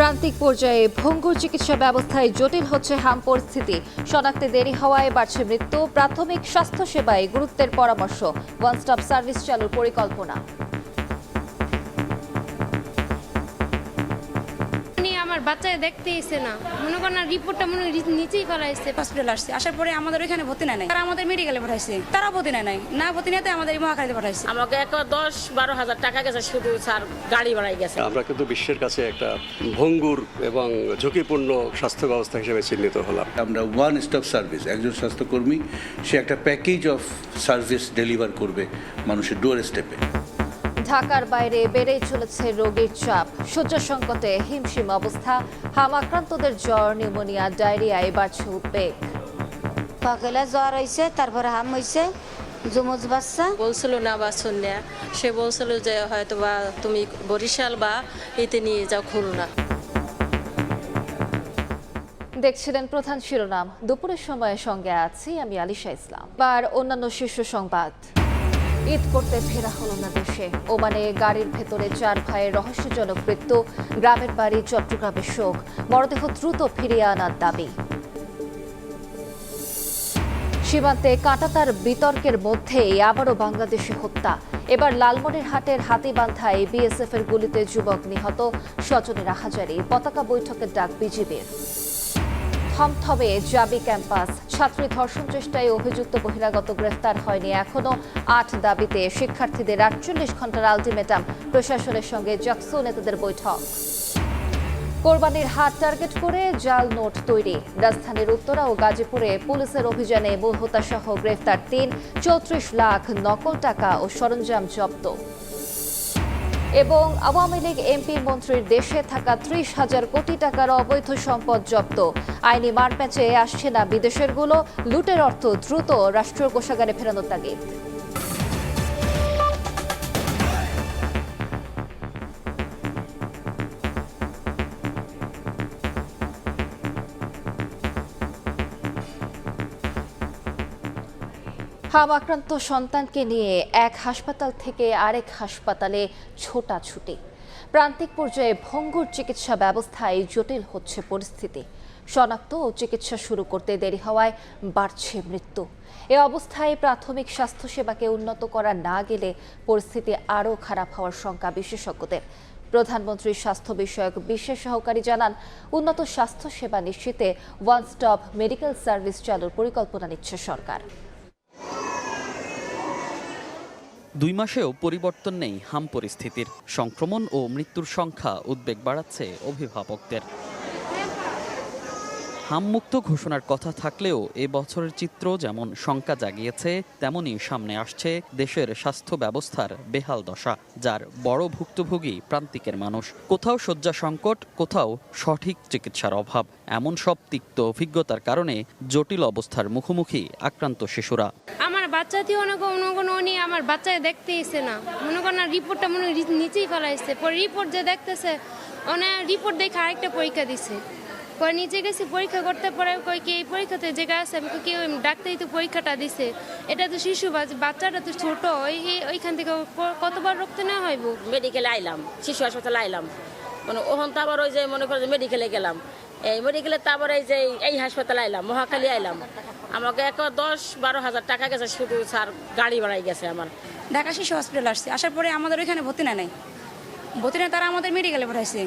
প্রান্তিক পর্যায়ে ভঙ্গুর চিকিৎসা ব্যবস্থায় জটিল হচ্ছে হাম পরিস্থিতি। শনাক্তে দেরি হওয়ায় বাড়ছে মৃত্যু। প্রাথমিক স্বাস্থ্যসেবায় গুরুত্বের পরামর্শ। ওয়ান স্টপ সার্ভিস চালুর পরিকল্পনা। আমার বাচ্চায় দেখতে এসে না মনে করেন রিপোর্টটা মনে নিচেই ফেলাইছে। হসপিটাল আসছে, আসার পরে আমাদের ওইখানে ভর্তি নেয় নাই, তারা আমাদের মেডিকেলে পাঠাইছে, তারা ভর্তি নেয় নাই, না ভর্তি নিতে আমাদের মহাখালীতে পাঠাইছে। আমাকে 10-12 হাজার টাকা গেছে শুধু স্যার, গাড়ি ভাড়াই গেছে। আমরা কিন্তু বিশ্বের কাছে একটা ভঙ্গুর এবং ঝুঁকিপূর্ণ স্বাস্থ্য ব্যবস্থা হিসেবে চিহ্নিত হলাম। আমরা ওয়ান স্টপ সার্ভিস, একজন স্বাস্থ্যকর্মী সে একটা প্যাকেজ অফ সার্ভিস ডেলিভার করবে মানুষের ডোর স্টেপে। ঢাকার বাইরে বেড়েই চলেছে রোগীর চাপ। শয্যা সংকটে হিমশিম অবস্থা। হাম আক্রান্তদের জ্বর, নিউমোনিয়া, ডায়রিয়ায় বাড়ছে উদ্বেগ। সকালে জ্বর হয়েছে, তারপরে হাম হয়েছে, জমজ বাচ্চা বলছিল না বা শুনিয়া, সে বলছিল যে হয়তো বা তুমি বরিশাল বা এতে নিয়ে যাও খুলনা। দেখছিলেন প্রধান শিরোনাম। দুপুরের সময়ের সঙ্গে আছি আমি আলিশা ইসলাম। অন্যান্য শীর্ষ সংবাদ। ঈদ করতে ফেরা হলো না দেশে। ওমানে গাড়ির ভেতরে 4 ভাইয়ের রহস্যজনক মৃত্যু। গ্রামের বাড়ি চট্টগ্রামের শোক। মরদেহ দ্রুত ফিরিয়ে আনার দাবি। সীমান্তে কাঁটাতার বিতর্কের মধ্যেই আবারও বাংলাদেশে হত্যা। এবার লালমনিরহাটের হাতীবান্ধায় বিএসএফ এর গুলিতে যুবক নিহত। স্বজনের আহাজারি। পতাকা বৈঠকের ডাক বিজিবির। থমথমে জাবি ক্যাম্পাস। ছাত্রী ধর্ষণ চেষ্টায় অভিযুক্ত বহিরাগত গ্রেফতার হয়নি এখনো। 8 দাবিতে শিক্ষার্থীদের 48 ঘন্টার আলটিমেটাম। প্রশাসনের সঙ্গে জাকসু নেতাদের বৈঠক। কোরবানির হাট টার্গেট করে জাল নোট তৈরি। রাজধানীর উত্তরা ও গাজীপুরে পুলিশের অভিযানে মূলহোতাসহ গ্রেফতার 3। 34 লাখ নকল টাকা ও সরঞ্জাম জব্দ। এবং আওয়ামী লীগ এমপি মন্ত্রীর দেশে থাকা 30,000 কোটি টাকার অবৈধ সম্পদ জব্দ। আইনি মারপ্যাচে আসছে না বিদেশেরগুলো। লুটের অর্থ দ্রুত রাষ্ট্রীয় কোষাগারে ফেরানোর তাগিদ। হাম আক্রান্ত সন্তানকে নিয়ে এক হাসপাতাল থেকে আরেক হাসপাতালে ছোটাছুটি। প্রান্তিক পর্যায়ে ভঙ্গুর চিকিৎসা ব্যবস্থায় জটিল হচ্ছে পরিস্থিতি। শনাক্ত ও চিকিৎসা শুরু করতে দেরি হওয়ায় বাড়ছে মৃত্যু। এ অবস্থায় প্রাথমিক স্বাস্থ্যসেবাকে উন্নত করা না গেলে পরিস্থিতি আরও খারাপ হওয়ার শঙ্কা বিশেষজ্ঞদের। প্রধানমন্ত্রীর স্বাস্থ্য বিষয়ক বিশেষ সহকারী জানান, উন্নত স্বাস্থ্যসেবা নিশ্চিতে ওয়ান স্টপ মেডিকেল সার্ভিস চালুর পরিকল্পনা নিচ্ছে সরকার। 2 মাসেও পরিবর্তন নেই হাম পরিস্থিতির। সংক্রমণ ও মৃত্যুর সংখ্যা উদ্বেগ বাড়াচ্ছে অভিভাবকদের। হামমুক্ত ঘোষণার কথা থাকলেও এ বছরের চিত্র যেমন শঙ্কা জাগিয়েছে, তেমনই সামনে আসছে দেশের স্বাস্থ্য ব্যবস্থার বেহাল দশা, যার বড় ভুক্তভোগী প্রান্তিকের মানুষ। কোথাও শয্যা সংকট, কোথাও সঠিক চিকিৎসার অভাব। এমন সব তিক্ত অভিজ্ঞতার কারণে জটিল অবস্থার মুখোমুখি আক্রান্ত শিশুরা। আমার বাচ্চাতেও উনি আমার বাচ্চায় দেখতে এসে না মনে করেন রিপোর্টটা মনে নিচেই ফেলাইছে। পরে রিপোর্ট যে দেখতেছে রিপোর্ট দেখে আরেকটা পরীক্ষা দিছে। পরে নিচে গেছে পরীক্ষা করতে, পরে কই কি এই পরীক্ষাতে জায়গা আছে, আমি কি ডাক্তারই তো পরীক্ষাটা দিছে। এটা তো শিশু, বাচ্চাটা তো ছোট, ওইখান থেকে কতবার রক্ত নেওয়া হইব। মেডিকেলে আইলাম, শিশু হাসপাতালে আইলাম, মানে ওখান তো আবার ওই যে মনে করে মেডিকেলে গেলাম। এই মেডিকেলে তারপর এই হাসপাতালে আইলাম, মহাখালী আইলাম। আমাকে 10-12 হাজার টাকা গেছে শুধু স্যার, গাড়ি ভাড়াই গেছে আমার। ঢাকা শিশু হসপিটাল আসছে, আসার পরে আমাদের ওইখানে ভর্তি নেয় নাই, ভর্তি নেয়, তারা আমাদের মেডিকেলে পাঠাইছে,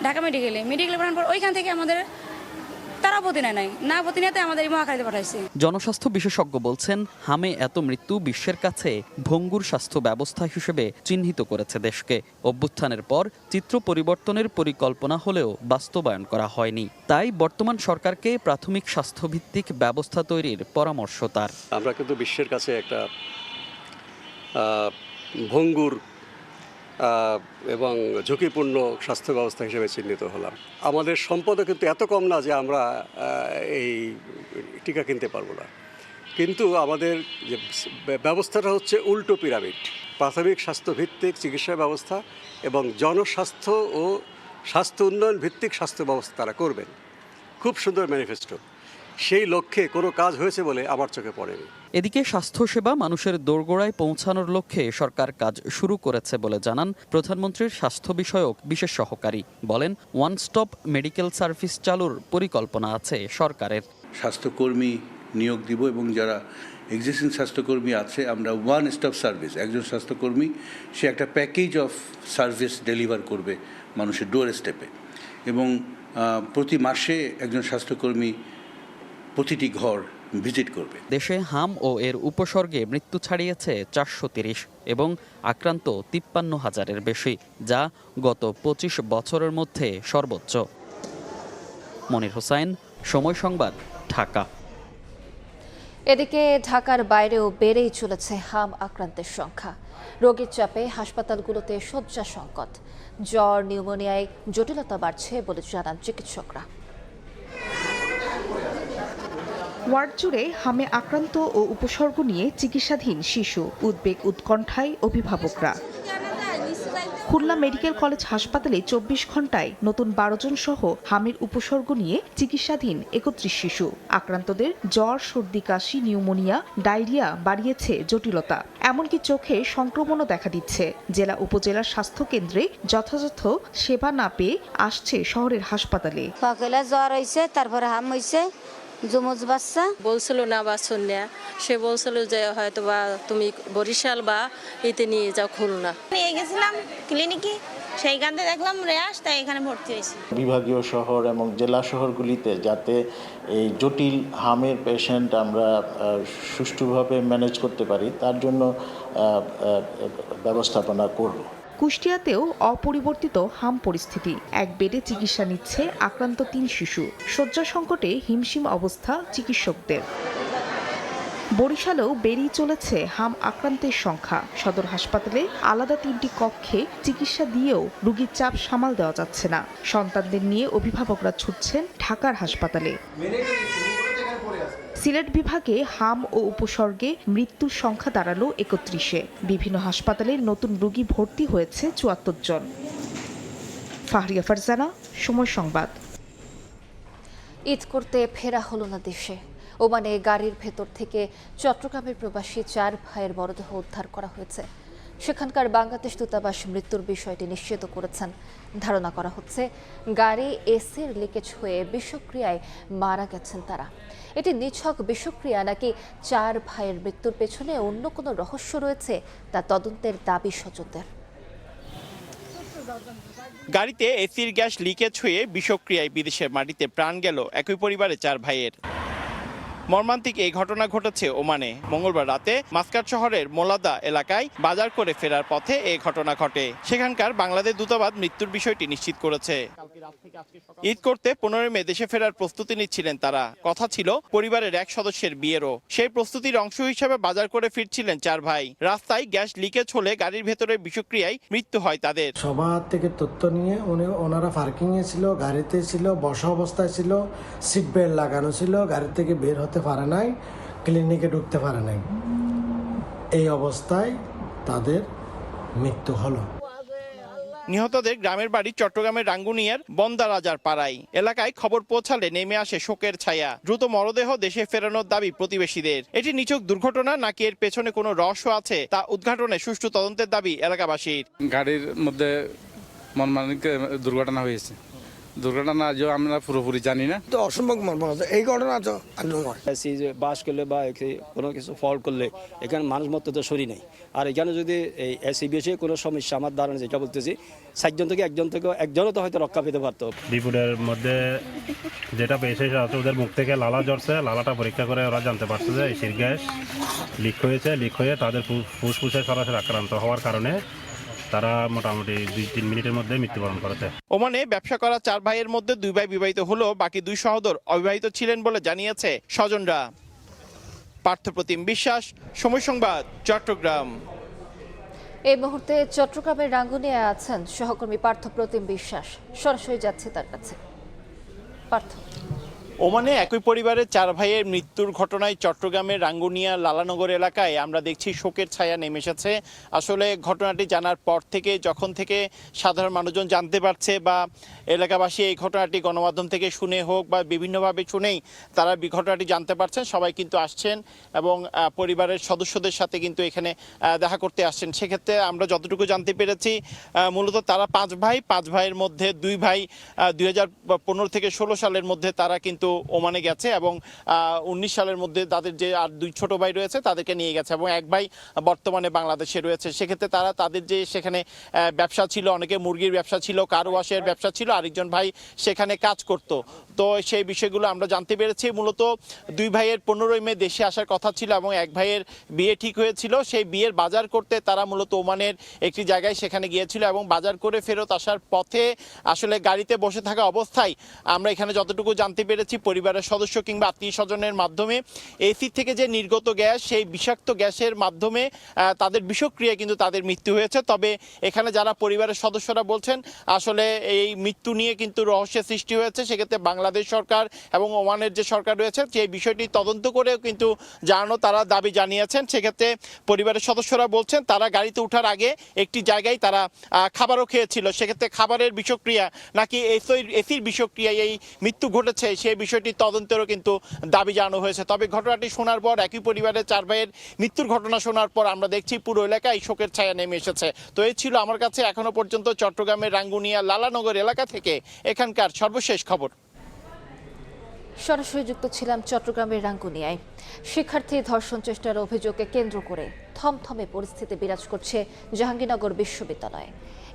ঢাকা মেডিকেলে পাঠানোর পর ওইখান থেকে আমাদের তারা ভর্তি নেয় নাই, না ভর্তি নিতে আমাদের মহাখালীতে পাঠাইছে। জনস্বাস্থ্য বিশেষজ্ঞ বলছেন, হামে এত মৃত্যু বিশ্বের কাছে ভঙ্গুর স্বাস্থ্য ব্যবস্থা হিসেবে চিহ্নিত করেছে দেশকে। অভ্যুত্থানের পর চিত্র পরিবর্তনের পরিকল্পনা হলেও বাস্তবায়ন করা হয়নি। তাই বর্তমান সরকারকে প্রাথমিক স্বাস্থ্যভিত্তিক ব্যবস্থা তৈরির পরামর্শ তার। আমরা কিন্তু বিশ্বের কাছে একটা ভঙ্গুর এবং ঝুঁকিপূর্ণ স্বাস্থ্য ব্যবস্থা হিসেবে চিহ্নিত হলাম। আমাদের সম্পদও কিন্তু এত কম না যে আমরা এই টিকা কিনতে পারবো না। কিন্তু আমাদের যে ব্যবস্থাটা হচ্ছে উল্টো পিরামিড। প্রাথমিক স্বাস্থ্যভিত্তিক চিকিৎসা ব্যবস্থা এবং জনস্বাস্থ্য ও স্বাস্থ্য উন্নয়ন ভিত্তিক স্বাস্থ্য ব্যবস্থা তারা করবেন। খুব সুন্দর ম্যানিফেস্টো। সেই লক্ষ্যে কোনো কাজ হয়েছে বলে আমার চোখে পড়েনি। এদিকে স্বাস্থ্যসেবা মানুষের দোরগোড়ায় পৌঁছানোর লক্ষ্যে সরকার কাজ শুরু করেছে বলে জানান প্রধানমন্ত্রীর স্বাস্থ্য বিষয়ক বিশেষ সহকারী। বলেন, ওয়ান স্টপ মেডিকেল সার্ভিস চালুর পরিকল্পনা আছে সরকারের। স্বাস্থ্যকর্মী নিয়োগ দিব এবং যারা এক্সিস্টিং স্বাস্থ্যকর্মী আছে আমরা ওয়ান স্টপ সার্ভিস, একজন স্বাস্থ্যকর্মী সে একটা প্যাকেজ অফ সার্ভিস ডেলিভার করবে মানুষের ডোর স্টেপে, এবং প্রতি মাসে একজন স্বাস্থ্যকর্মী প্রতিটি ঘর ভিজিট করবে। দেশে হাম ও এর উপসর্গে মৃত্যু ছাড়িয়েছে 430 এবং আক্রান্ত 53,000-এর বেশি, যা গত 25 বছরের মধ্যে সর্বোচ্চ। মনির হোসাইন, সময় সংবাদ, ঢাকা। এদিকে ঢাকার বাইরেও বেড়েই চলেছে হাম আক্রান্তের সংখ্যা। রোগীর চাপে হাসপাতালগুলোতে শয্যা সংকট, জ্বর, নিউমোনিয়ায় জটিলতা বাড়ছে বলে জানান চিকিৎসকরা। ওয়ার্ড জুড়ে হামে আক্রান্ত ও উপসর্গ নিয়ে চিকিৎসাধীন শিশু, উদ্বেগ উৎকণ্ঠায় অভিভাবকরা। খুলনা মেডিকেল কলেজ হাসপাতালে 24 ঘন্টায় নতুন 12 জন সহ হামের উপসর্গ নিয়ে চিকিৎসাধীন 31 শিশু। আক্রান্তদের জ্বর, সর্দি, কাশি, নিউমোনিয়া, ডায়রিয়া বাড়িয়েছে জটিলতা। এমনকি চোখে সংক্রমণও দেখা দিচ্ছে। জেলা উপজেলা স্বাস্থ্য কেন্দ্রে যথাযথ সেবা না পেয়ে আসছে শহরের হাসপাতালে। সকালে জ্বর হয়েছে, তারপরে হাম হয়েছে, জমজ বাচ্চা বলছিল না বা সন্ধ্যা, সে বলছিল যে হয়তো বা তুমি বরিশাল বা এতে নিয়ে যাও খুলনা। নিয়ে গেছিলাম ক্লিনিকে, সেইখান থেকে দেখলাম রেয়াস, তাই এখানে ভর্তি হয়েছি। বিভাগীয় শহর এবং জেলা শহরগুলিতে যাতে এই জটিল হামের পেশেন্ট আমরা সুষ্ঠুভাবে ম্যানেজ করতে পারি, তার জন্য ব্যবস্থাপনা করব। কুষ্টিয়াতেও অপরিবর্তিত হাম পরিস্থিতি। এক বেডে চিকিৎসা নিচ্ছে আক্রান্ত 3 শিশু। শয্যা সংকটে হিমশিম অবস্থা চিকিৎসকদের। বরিশালেও বেড়েই চলেছে হাম আক্রান্তের সংখ্যা। সদর হাসপাতালে আলাদা 3টি কক্ষে চিকিৎসা দিয়েও রোগীর চাপ সামাল দেওয়া যাচ্ছে না। সন্তানদের নিয়ে অভিভাবকরা ছুটছেন ঢাকার হাসপাতালে। সিলেট বিভাগে হাম ও উপসর্গে মৃত্যুর সংখ্যা দাঁড়ালো 31-এ। বিভিন্ন হাসপাতালে নতুন রোগী ভর্তি হয়েছে 74 জন। ফাহরিয়া ফারজানা, সময় সংবাদ। ঈদ করতে ফেরা হলো না দেশে। ওমানে গাড়ির ভেতর থেকে চট্টগ্রামের প্রবাসী 4 ভাইয়ের মরদেহ উদ্ধার করা হয়েছে। সেখানকার বাংলাদেশ দূতাবাস মৃত্যুর বিষয়টি নিশ্চিত করেছেন। ধারণা করা হচ্ছে গাড়ি এসির লিকেজ হয়ে বিষক্রিয়ায় মারা গেছেন তারা। এটি নিছক বিষক্রিয়া নাকি 4 ভাইয়ের মৃত্যুর পেছনে অন্য কোনো রহস্য রয়েছে, তা তদন্তের দাবি স্বজনদের। গাড়িতে এসির গ্যাস লিকেজ হয়ে বিষক্রিয়ায় বিদেশের মাটিতে প্রাণ গেল একই পরিবারের 4 ভাইয়ের। মর্মান্তিক এই ঘটনা ঘটেছে ওমানে। মঙ্গলবার রাতে মাস্কাট শহরের মোলাদা এলাকায় বাজার করে ফেরার পথে এই ঘটনা ঘটে। সেখানকার বাংলাদেশ দূতাবাস মৃত্যুর বিষয়টি নিশ্চিত করেছে। ঈদ করতে 15 মে দেশে ফেরার প্রস্তুতি নিচ্ছিলেন তারা। কথা ছিল পরিবারের এক সদস্যের বিয়েরও। সেই প্রস্তুতির অংশ হিসেবে বাজার করে ফিরছিলেন 4 ভাই। রাস্তায় গ্যাস লিকেজ হলে গাড়ির ভেতরে বিষক্রিয়ায় মৃত্যু হয় তাদের। সবার থেকে তথ্য নিয়ে ওনারা পার্কিংয়ে ছিল, গাড়িতে ছিল, বসা অবস্থায় ছিল, সিট বেল্ট লাগানো ছিল, গাড়ি থেকে বের হতে পারে নাই, ক্লিনিকে ঢুকতে পারে নাই। এই অবস্থায় তাদের মৃত্যু হলো। নিহতদের গ্রামের বাড়ি চট্টগ্রামের রাঙ্গুনিয়ার বন্দারাজার পাড়ায়। এলাকায় খবর পৌঁছালে নেমে আসে শোকের ছায়া। দ্রুত মরদেহ দেশে ফেরানোর দাবি প্রতিবেশীদের। এটি নিছক দুর্ঘটনা নাকি এর পেছনে কোনো রহস্য আছে তা উদ্ঘাটনে সুষ্ঠু তদন্তের দাবি এলাকাবাসীর। গাড়ির মধ্যে মর্মান্তিক দুর্ঘটনা হয়েছে। দুর্ঘটনা যে আমরা পুরোপুরি জানি না, তো অসম্ভব মর্মান্তিক এই ঘটনা। তো বাস করলে বা কোনো কিছু ফল করলে এখানে মানুষ মতো তো সরি নেই। আর এখানে যদি এই এসি বিষয়ে কোনো সমস্যা, আমার ধারণা যেটা বলতেছি, 7 জন থেকে একজনও তো হয়তো রক্ষা পেতে পারতো। বিপুলের মধ্যে যেটা পেয়েছে ওদের মুখ থেকে লালা জ্বরছে। লালাটা পরীক্ষা করে ওরা জানতে পারছে যে এসির গ্যাস লিক হয়েছে। লিক হয়ে তাদের ফুসফুসে সরাসরি আক্রান্ত হওয়ার কারণে তারা মোটামুটি 2-3 মিনিটের মধ্যে মৃত্যুবরণ করেছে। ওমানে ব্যবসা করা 4 ভাইয়ের মধ্যে 2 ভাই বিবাহিত হলেও বাকি 2 সহোদর অবিবাহিত ছিলেন বলে জানিয়েছে স্বজনরা। পার্থপ্রতিম বিশ্বাস, সময় সংবাদ, চট্টগ্রাম। এই মুহূর্তে চট্টগ্রামের রাঙ্গুনিয়ায় আছেন সহকর্মী পার্থপ্রতিম বিশ্বাস। সরাসরি যাচ্ছে তার কাছে। পার্থ, ওমানে একই পরিবারের 4 ভাইয়ের মৃত্যুর ঘটনায় চট্টগ্রামের রাঙ্গুনিয়া লালানগর এলাকায় আমরা দেখছি শোকের ছায়া নেমে এসেছে। আসলে ঘটনাটি জানার পর থেকে যখন থেকে সাধারণ মানুষজন জানতে পারছে বা এলাকাবাসী এই ঘটনাটি গণমাধ্যম থেকে শুনে হোক বা বিভিন্নভাবে শুনেই তারা ঘটনাটি জানতে পারছেন, সবাই কিন্তু আসছেন এবং পরিবারের সদস্যদের সাথে কিন্তু এখানে দেখা করতে আসছেন। সেক্ষেত্রে আমরা যতটুকু জানতে পেরেছি মূলত তারা 5 ভাই, 5 ভাইয়ের মধ্যে 2 ভাই 2015 থেকে 16 সালের মধ্যে তারা কিন্তু ওমানে গেছে এবং 19 সালের মধ্যে তাদের যে আর 2 ছোট ভাই রয়েছে তাদেরকে নিয়ে গেছে এবং 1 ভাই বর্তমানে বাংলাদেশে রয়েছে। সেক্ষেত্রে তারা তাদের যে সেখানে ব্যবসা ছিল, অনেকে মুরগির ব্যবসা ছিল, কার ওয়াশের ব্যবসা ছিল, আরেকজন ভাই সেখানে কাজ করত। তো সেই বিষয়গুলো আমরা জানতে পেরেছি। মূলত 2 ভাইয়ের 15 মে দেশে আসার কথা ছিল এবং 1 ভাইয়ের বিয়ে ঠিক হয়েছিল। সেই বিয়ের বাজার করতে তারা মূলত ওমানের একটি জায়গায় সেখানে গিয়েছিল এবং বাজার করে ফেরত আসার পথে আসলে গাড়িতে বসে থাকা অবস্থায় আমরা এখানে যতটুকু জানতে পেরেছি পরিবারের সদস্য কিংবা আত্মীয় স্বজনের মাধ্যমে এসি থেকে যে নির্গত গ্যাস, সেই বিষাক্ত গ্যাসের মাধ্যমে তাদের বিষক্রিয়ায় কিন্তু তাদের মৃত্যু হয়েছে। তবে এখানে যারা পরিবারের সদস্যরা বলছেন আসলে এই মৃত্যু নিয়ে কিন্তু রহস্যের সৃষ্টি হয়েছে। সেক্ষেত্রে বাংলাদেশ সরকার এবং ওমানের যে সরকার রয়েছে সেই বিষয়টি তদন্ত করেও কিন্তু জানানো তারা দাবি জানিয়েছেন। সেক্ষেত্রে পরিবারের সদস্যরা বলছেন তারা গাড়িতে ওঠার আগে একটি জায়গায় তারা খাবারও খেয়েছিল। সেক্ষেত্রে খাবারের বিষক্রিয়া নাকি এসির বিষক্রিয়ায় এই মৃত্যু ঘটেছে সেই বিষয়টি তদন্তেরও কিন্তু দাবি জানানো হয়েছে। তবে ঘটনাটি শোনার পর একই পরিবারের 4 ভাইয়ের মৃত্যুর ঘটনা শোনার পর আমরা দেখছি পুরো এলাকায় শোকের ছায়া নেমে এসেছে। তো এই ছিল আমার কাছে এখনো পর্যন্ত চট্টগ্রামের রাঙ্গুনিয়া লালানগর এলাকা থেকে এখানকার সর্বশেষ খবর। সরাসরি যুক্ত ছিলাম চট্টগ্রামের রাঙ্গুনিয়ায়। শিক্ষার্থী ধর্ষণ চেষ্টার অভিযোগকে কেন্দ্র করে থমথমে পরিস্থিতি বিরাজ করছে জাহাঙ্গীরনগর বিশ্ববিদ্যালয়ে।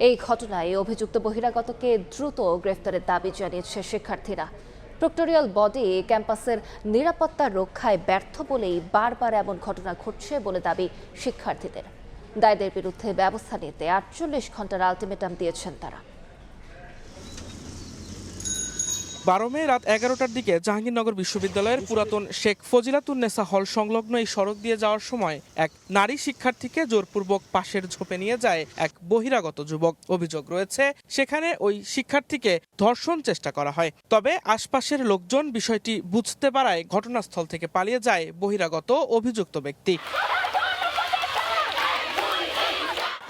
এই ঘটনায় অভিযুক্ত বহিরাগতকে দ্রুত গ্রেফতারের দাবি জানিয়েছে শিক্ষার্থীরা। প্রক্টরিয়াল বডি ক্যাম্পাসের নিরাপত্তা রক্ষায় ব্যর্থ বলেই বারবার এমন ঘটনা ঘটছে বলে দাবি শিক্ষার্থীদের। দায়ীদের বিরুদ্ধে ব্যবস্থা নিতে 48 ঘন্টার আলটিমেটাম দিয়েছেন তারা। 12 মে রাত 11টার দিকে জাহাঙ্গীরনগর বিশ্ববিদ্যালয়ের পুরাতন শেখ ফজিলাতুন্নেসা হল সংলগ্ন এই সড়ক দিয়ে যাওয়ার সময় এক নারী শিক্ষার্থীকে জোরপূর্বক পাশের ঝোপে নিয়ে যায় এক বহিরাগত যুবক। অভিযোগ রয়েছে সেখানে ওই শিক্ষার্থীকে ধর্ষণ চেষ্টা করা হয়। তবে আশপাশের লোকজন বিষয়টি বুঝতে পারায় ঘটনাস্থল থেকে পালিয়ে যায় বহিরাগত অভিযুক্ত ব্যক্তি।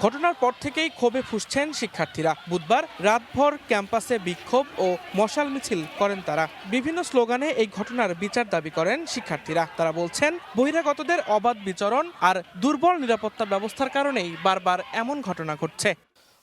ঘটনার পর থেকেই ক্ষোভে ফুঁসছেন শিক্ষার্থীরা। বুধবার রাতভর ক্যাম্পাসে বিক্ষোভ ও মশাল মিছিল করেন তারা। বিভিন্ন স্লোগানে এই ঘটনার বিচার দাবি করেন শিক্ষার্থীরা। তারা বলছেন বহিরাগতদের অবাধ বিচরণ আর দুর্বল নিরাপত্তা ব্যবস্থার কারণেই বারবার এমন ঘটনা ঘটছে।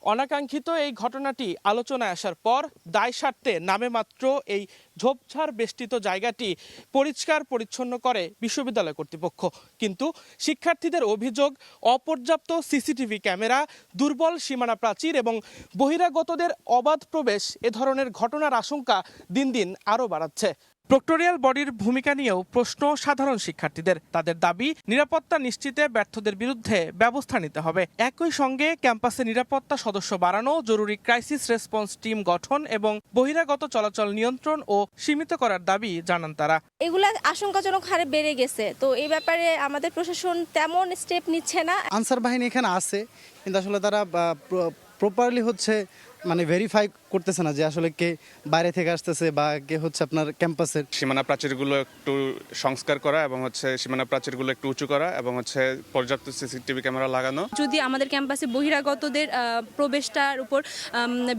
অনাকাঙ্ক্ষিত এই ঘটনাটি আলোচনায় আসার পর দায় সারতে নামে মাত্র এই ঝোপঝাড় বেষ্টিত জায়গাটি পরিষ্কার পরিচ্ছন্ন করে বিশ্ববিদ্যালয় কর্তৃপক্ষ। কিন্তু শিক্ষার্থীদের অভিযোগ অপর্যাপ্ত সিসিটিভি ক্যামেরা, দুর্বল সীমানা প্রাচীর এবং বহিরাগতদের অবাধ প্রবেশ এ ধরনের ঘটনার আশঙ্কা দিন দিন আরও বাড়াচ্ছে। প্রক্টরিয়াল বডির ভূমিকা নিয়েও প্রশ্ন সাধারণ শিক্ষার্থীদের। তাদের দাবি নিরাপত্তা নিশ্চিতে ব্যর্থদের বিরুদ্ধে ব্যবস্থা নিতে হবে। একই সঙ্গে ক্যাম্পাসে নিরাপত্তা সদস্য বাড়ানো, জরুরি ক্রাইসিস রেসপন্স টিম গঠন এবং বহিরাগত চলাচল নিয়ন্ত্রণ ও সীমিত করার দাবি জানান তারা। এগুলা আশঙ্কাজনক হারে বেড়ে গেছে, তো এই ব্যাপারে আমাদের প্রশাসন তেমন স্টেপ নিচ্ছে না। আনসার বাহিনী এখানে আছে কিন্তু আসলে তারা প্রপারলি মানে ভেরিফাই করতেছে না যে আসলে কে বাইরে থেকে আসতেছে বা কে আপনার ক্যাম্পাসের। সীমানা প্রাচীরগুলো একটু সংস্কার করা এবং সীমানা প্রাচীরগুলো একটু উঁচু করা এবং পর্যাপ্ত সিসিটিভি ক্যামেরা লাগানো। যদি আমাদের ক্যাম্পাসে বহিরাগতদের প্রবেশটার উপর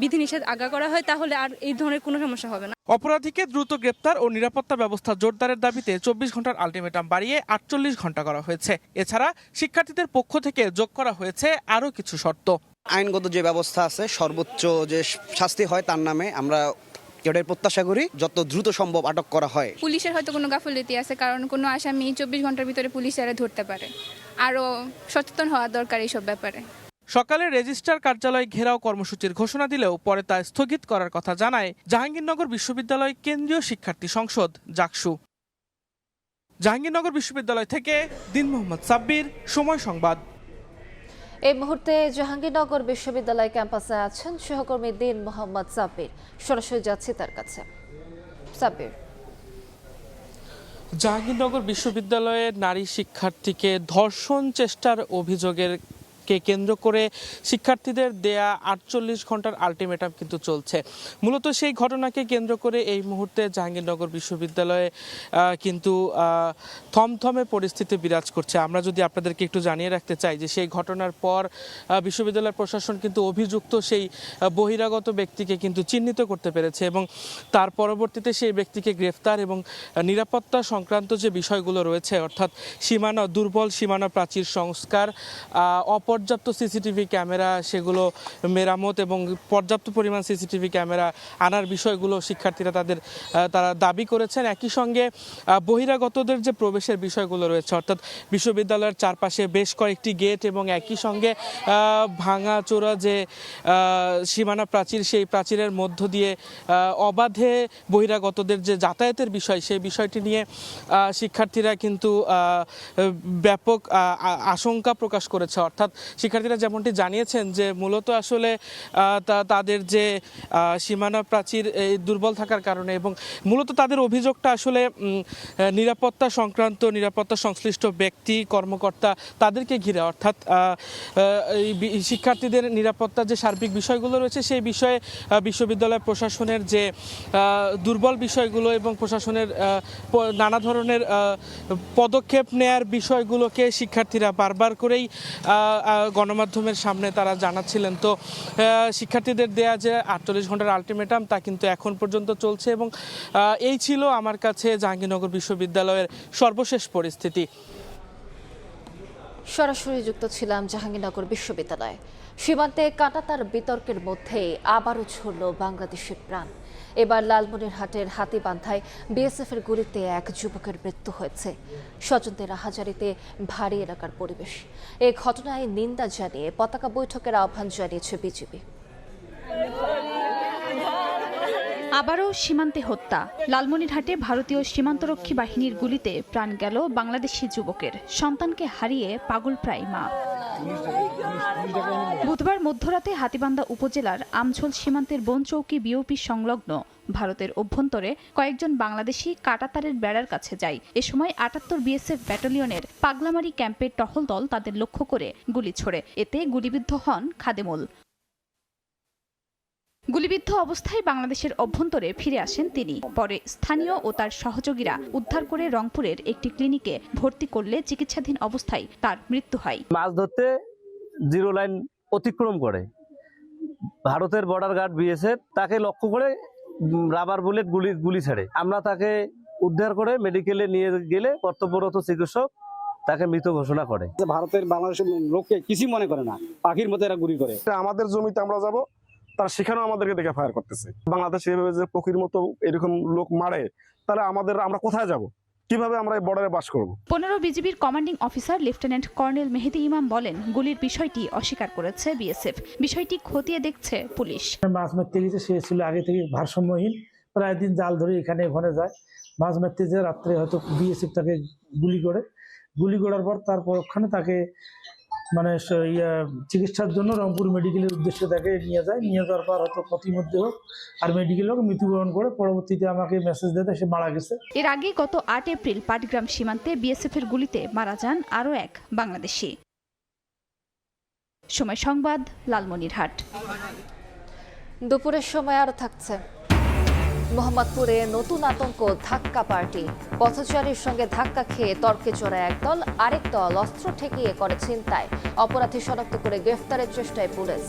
বিধিনিষেধ আজ্ঞা করা হয় তাহলে আর এই ধরনের কোনো সমস্যা হবে না। অপরাধীকে দ্রুত গ্রেপ্তার ও নিরাপত্তা ব্যবস্থা জোরদারের দাবিতে 24 ঘন্টার আলটিমেটাম বাড়িয়ে 48 ঘন্টা করা হয়েছে। এছাড়া শিক্ষার্থীদের পক্ষ থেকে যোগ করা হয়েছে আরও কিছু শর্ত। আইনগত যে ব্যবস্থা আছে, সর্বোচ্চ যে শাস্তি হয় তার নামে আমরা এটার প্রত্যাশা করি যত দ্রুত সম্ভব আটক করা হয়। পুলিশের হয়তো কোনো গাফিলতি আছে, কারণ কোনো আসামি 24 ঘন্টার ভিতরে পুলিশ এরা ধরতে পারে। আরও সচেতন হওয়া দরকার এইসব ব্যাপারে। সকালে রেজিস্ট্রার কার্যালয় ঘেরাও কর্মসূচির ঘোষণা দিলেও পরে তা স্থগিত করার কথা জানায় জাহাঙ্গীরনগর বিশ্ববিদ্যালয় কেন্দ্রীয় শিক্ষার্থী সংসদ জাকসু। জাহাঙ্গীরনগর বিশ্ববিদ্যালয় থেকে দিন মোহাম্মদ সাব্বির, সময় সংবাদ। এই মুহূর্তে জাহাঙ্গীরনগর বিশ্ববিদ্যালয় ক্যাম্পাসে আছেন সহকর্মী দিন মোহাম্মদ সাব্বির। সরাসরি যাচ্ছি তার কাছে। সাব্বির, জাহাঙ্গীরনগর বিশ্ববিদ্যালয়ের নারী শিক্ষার্থীকে ধর্ষণ চেষ্টার অভিযোগের কে কেন্দ্র করে শিক্ষার্থীদের দেয়া 48 ঘন্টার আলটিমেটাম কিন্তু চলছে। মূলত সেই ঘটনাকে কেন্দ্র করে এই মুহূর্তে জাহাঙ্গীরনগর বিশ্ববিদ্যালয়ে কিন্তু থমথমে পরিস্থিতি বিরাজ করছে। আমরা যদি আপনাদেরকে একটু জানিয়ে রাখতে চাই যে সেই ঘটনার পর বিশ্ববিদ্যালয় প্রশাসন কিন্তু অভিযুক্ত সেই বহিরাগত ব্যক্তিকে কিন্তু চিহ্নিত করতে পেরেছে এবং তার পরবর্তীতে সেই ব্যক্তিকে গ্রেফতার এবং নিরাপত্তা সংক্রান্ত যে বিষয়গুলো রয়েছে, অর্থাৎ দুর্বল সীমানা প্রাচীর সংস্কার, অপর্যাপ্ত সিসিটিভি ক্যামেরা সেগুলো মেরামত এবং পর্যাপ্ত পরিমাণ সিসিটিভি ক্যামেরা আনার বিষয়গুলো শিক্ষার্থীরা তারা দাবি করেছেন। একই সঙ্গে বহিরাগতদের যে প্রবেশের বিষয়গুলো রয়েছে, অর্থাৎ বিশ্ববিদ্যালয়ের চারপাশে বেশ কয়েকটি গেট এবং একই সঙ্গে ভাঙাচোরা যে সীমানা প্রাচীর, সেই প্রাচীরের মধ্য দিয়ে অবাধে বহিরাগতদের যে যাতায়াতের বিষয়, সেই বিষয়টি নিয়ে শিক্ষার্থীরা কিন্তু ব্যাপক আশঙ্কা প্রকাশ করেছে। অর্থাৎ শিক্ষার্থীরা যেমনটি জানিয়েছেন যে মূলত আসলে তাদের যে সীমানা প্রাচীর দুর্বল থাকার কারণে এবং মূলত তাদের অভিযোগটা আসলে নিরাপত্তা সংশ্লিষ্ট ব্যক্তি কর্মকর্তা তাদেরকে ঘিরে, অর্থাৎ শিক্ষার্থীদের নিরাপত্তার যে সার্বিক বিষয়গুলো রয়েছে সেই বিষয়ে বিশ্ববিদ্যালয় প্রশাসনের যে দুর্বল বিষয়গুলো এবং প্রশাসনের নানা ধরনের পদক্ষেপ নেয়ার বিষয়গুলোকে শিক্ষার্থীরা বারবার করেই গণমাধ্যমের সামনে তারা জানাচ্ছিলেন। তো শিক্ষার্থীদের দেয়া যে 48 ঘন্টার আলটিমেটাম তা কিন্তু এখন পর্যন্ত চলছে এবং এই ছিল আমার কাছে জাহাঙ্গীরনগর বিশ্ববিদ্যালয়ের সর্বশেষ পরিস্থিতি। সরাসরি যুক্ত ছিলাম জাহাঙ্গীরনগর বিশ্ববিদ্যালয়ে। সীমান্তে কাঁটাতার বিতর্কের মধ্যে আবারও ছড়ল বাংলাদেশের প্রাণ। এবার লালমনিরহাটের হাতীবান্ধায় বিএসএফের গুলিতে এক যুবকের মৃত্যু হয়েছে। স্বজনদের আহাজারিতে ভারী এলাকার পরিবেশ। এই ঘটনায় নিন্দা জানিয়ে পতাকা বৈঠকের আহ্বান জানিয়েছে বিজিবি। আবারও সীমান্তে হত্যা। লালমনিরহাটে ভারতীয় সীমান্তরক্ষী বাহিনীর গুলিতে প্রাণ গেল বাংলাদেশি যুবকের। সন্তানকে হারিয়ে পাগলপ্রায় মা। বুধবার মধ্যরাতে হাতীবান্ধা উপজেলার আমঝোল সীমান্তের বনচৌকি বিওপি সংলগ্ন ভারতের অভ্যন্তরে কয়েকজন বাংলাদেশি কাঁটাতারের বেড়ার কাছে যায়। এ সময় ৭৮ বিএসএফ ব্যাটালিয়নের পাগলামারি ক্যাম্পের টহল দল তাদের লক্ষ্য করে গুলি ছোড়ে। এতে গুলিবিদ্ধ হন খাদেমুল। গুলিবিদ্ধ অবস্থায় বাংলাদেশের অভ্যন্তরে ফিরে আসেন তিনি। পরে স্থানীয় ও তার সহযোগীরা উদ্ধার করে রংপুরের একটি ক্লিনিকে ভর্তি করলে চিকিৎসাধীন অবস্থায় তার মৃত্যু হয়। মাছ ধরতে জিরো লাইন অতিক্রম করে ভারতের বর্ডার গার্ড বিএসএফ তাকে লক্ষ্য করে রাবার বুলেট গুলি ছাড়ে। আমরা তাকে উদ্ধার করে মেডিকেলে নিয়ে গেলে কর্তব্যরত চিকিৎসক তাকে মৃত ঘোষণা করে। ভারতের বাংলাদেশের লোককে কিছুই মনে করে না, পাখির মতো এরা গুলি করে। আমাদের জমিতে আমরা যাব, তারা সেখানেও আমাদেরকে দেখে ফায়ার করতেছে। বাংলাদেশে এভাবে যে পক্ষীর মতো এরকম লোক মারে, তাহলে আমরা কোথায় যাব? কিভাবে আমরা এই বর্ডারে বাস করব? 15 বিজিবির কমান্ডিং অফিসার লেফটেন্যান্ট কর্নেল মেহেদি ইমাম বলেন, গুলির বিষয়টি অস্বীকার করেছে বিএসএফ। বিষয়টি খতিয়ে দেখছে পুলিশ। মাছ মারতে গেছে, সে ছিল আগে থেকে ভারসাম্যহীন, প্রায় দিন জাল ধরে এখানে ওখানে যায়। মাছ মারতে যে রাত্রে হয়তো বিএসএফ তাকে গুলি করার পর তার পরক্ষণে তাকে চিকিৎসার জন্য রংপুর মেডিকেলের উদ্দেশ্যে তাকে নিয়ে যাওয়ার পর হয়তো প্রতিমধ্যে হোক আর মেডিকেল হোক মৃত্যুবরণ করে পরবর্তীতে আমাকে মেসেজ দিতে সে মারা গেছে। এর আগে গত 8 এপ্রিল পাটগ্রাম সীমান্তে বিএসএফের গুলিতে মারা যান আরও এক বাংলাদেশি। সময় সংবাদ, লালমনিরহাট। দুপুরের সময় আরও থাকছে মোহাম্মদপুরে নতুন আতঙ্ক, ধাক্কা পার্টি। পথচারীর সঙ্গে ধাক্কা খেয়ে তর্কে জড়ায় একদল, আরেক দল অস্ত্র ঠেকিয়ে করে ছিনতাই। অপরাধী শনাক্ত করে গ্রেফতারের চেষ্টায় পুলিশ।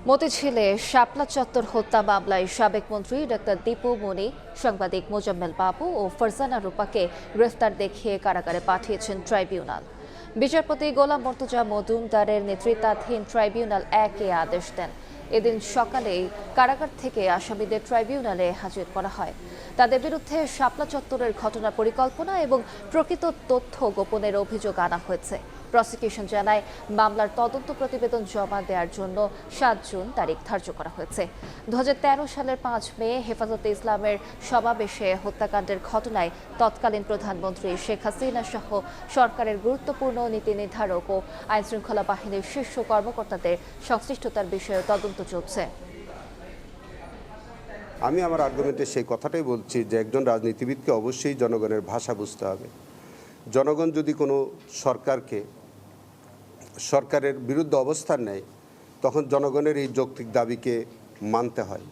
মতিঝিলে শাপলা চত্বর হত্যা মামলায় সাবেক মন্ত্রী ডক্টর দীপু মনি, সাংবাদিক মোজাম্মেল বাবু ও ফারজানা রূপাকে গ্রেফতার দেখিয়ে কারাগারে পাঠিয়েছেন ট্রাইব্যুনাল। বিচারপতি গোলাম মর্তুজা মজুমদারের নেতৃত্বাধীন ট্রাইব্যুনাল 1 আদেশ দেন। এদিন সকালেই কারাগার থেকে আসামিদের ট্রাইব্যুনালে হাজির করা হয়। তাদের বিরুদ্ধে শাপলা চত্বরের ঘটনার পরিকল্পনা এবং প্রকৃত তথ্য গোপনের অভিযোগ আনা হয়েছে। প্রসিকিউশন জানায়, মামলার তদন্ত প্রতিবেদন জমা দেওয়ার জন্য 7 জুন তারিখ ধার্য করা হয়েছে। 2013 সালের 5 মে হেফাজতে ইসলামের সমাবেশে হত্যাকাণ্ডের ঘটনায় তৎকালীন প্রধানমন্ত্রী শেখ হাসিনা সহ সরকারের গুরুত্বপূর্ণ নীতি নির্ধারক ও আইনশৃঙ্খলা বাহিনীর শীর্ষ কর্মকর্তাদের সংশ্লিষ্টতার বিষয়ে তদন্ত চলছে। আমি আমার আর্গুমেন্টে সেই কথাটাই বলছি যে একজন রাজনীতিবিদকে অবশ্যই জনগণের ভাষা বুঝতে হবে। জনগণ যদি কোনো সরকারের বিরুদ্ধে অবস্থান নেয় তখন জনগণের এই যৌক্তিক দাবিকে মানতে হয়,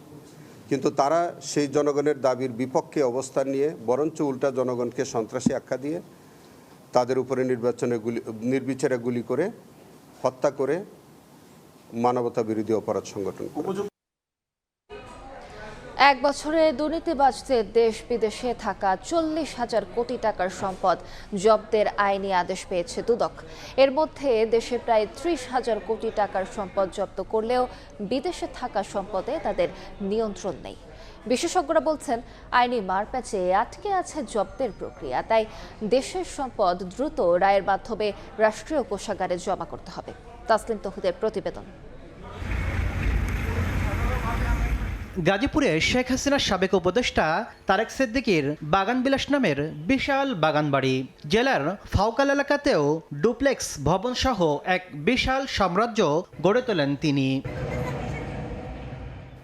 কিন্তু তারা সেই জনগণের দাবির বিপক্ষে অবস্থান নিয়ে বরঞ্চ উল্টা জনগণকে সন্ত্রাসী আখ্যা দিয়ে তাদের উপরে নির্বিচারে গুলি করে হত্যা করে মানবতা বিরোধী অপরাধ সংগঠন করে। এক বছরে দুর্নীতিবাজদের দেশ বিদেশে থাকা 40,000 কোটি টাকার সম্পদ জব্দের আইনি আদেশ পেয়েছে দুদক। এর মধ্যে দেশে প্রায় 30,000 কোটি টাকার সম্পদ জব্দ করলেও বিদেশে থাকা সম্পদে তাদের নিয়ন্ত্রণ নেই। বিশেষজ্ঞরা বলছেন, আইনি মারপ্যাচে আটকে আছে জব্দের প্রক্রিয়া, তাই দেশের সম্পদ দ্রুত রায়ের মাধ্যমে রাষ্ট্রীয় কোষাগারে জমা করতে হবে। তাসলিম তৌহিদের প্রতিবেদন। গাজীপুরে শেখ হাসিনার সাবেক উপদেষ্টা তারেক সিদ্দিকীর বাগানবিলাস নামের বিশাল বাগান বাড়ি। জেলার ফাউকাল এলাকাতেও ডুপ্লেক্স ভবন সহ এক বিশাল সাম্রাজ্য গড়ে তোলেন তিনি।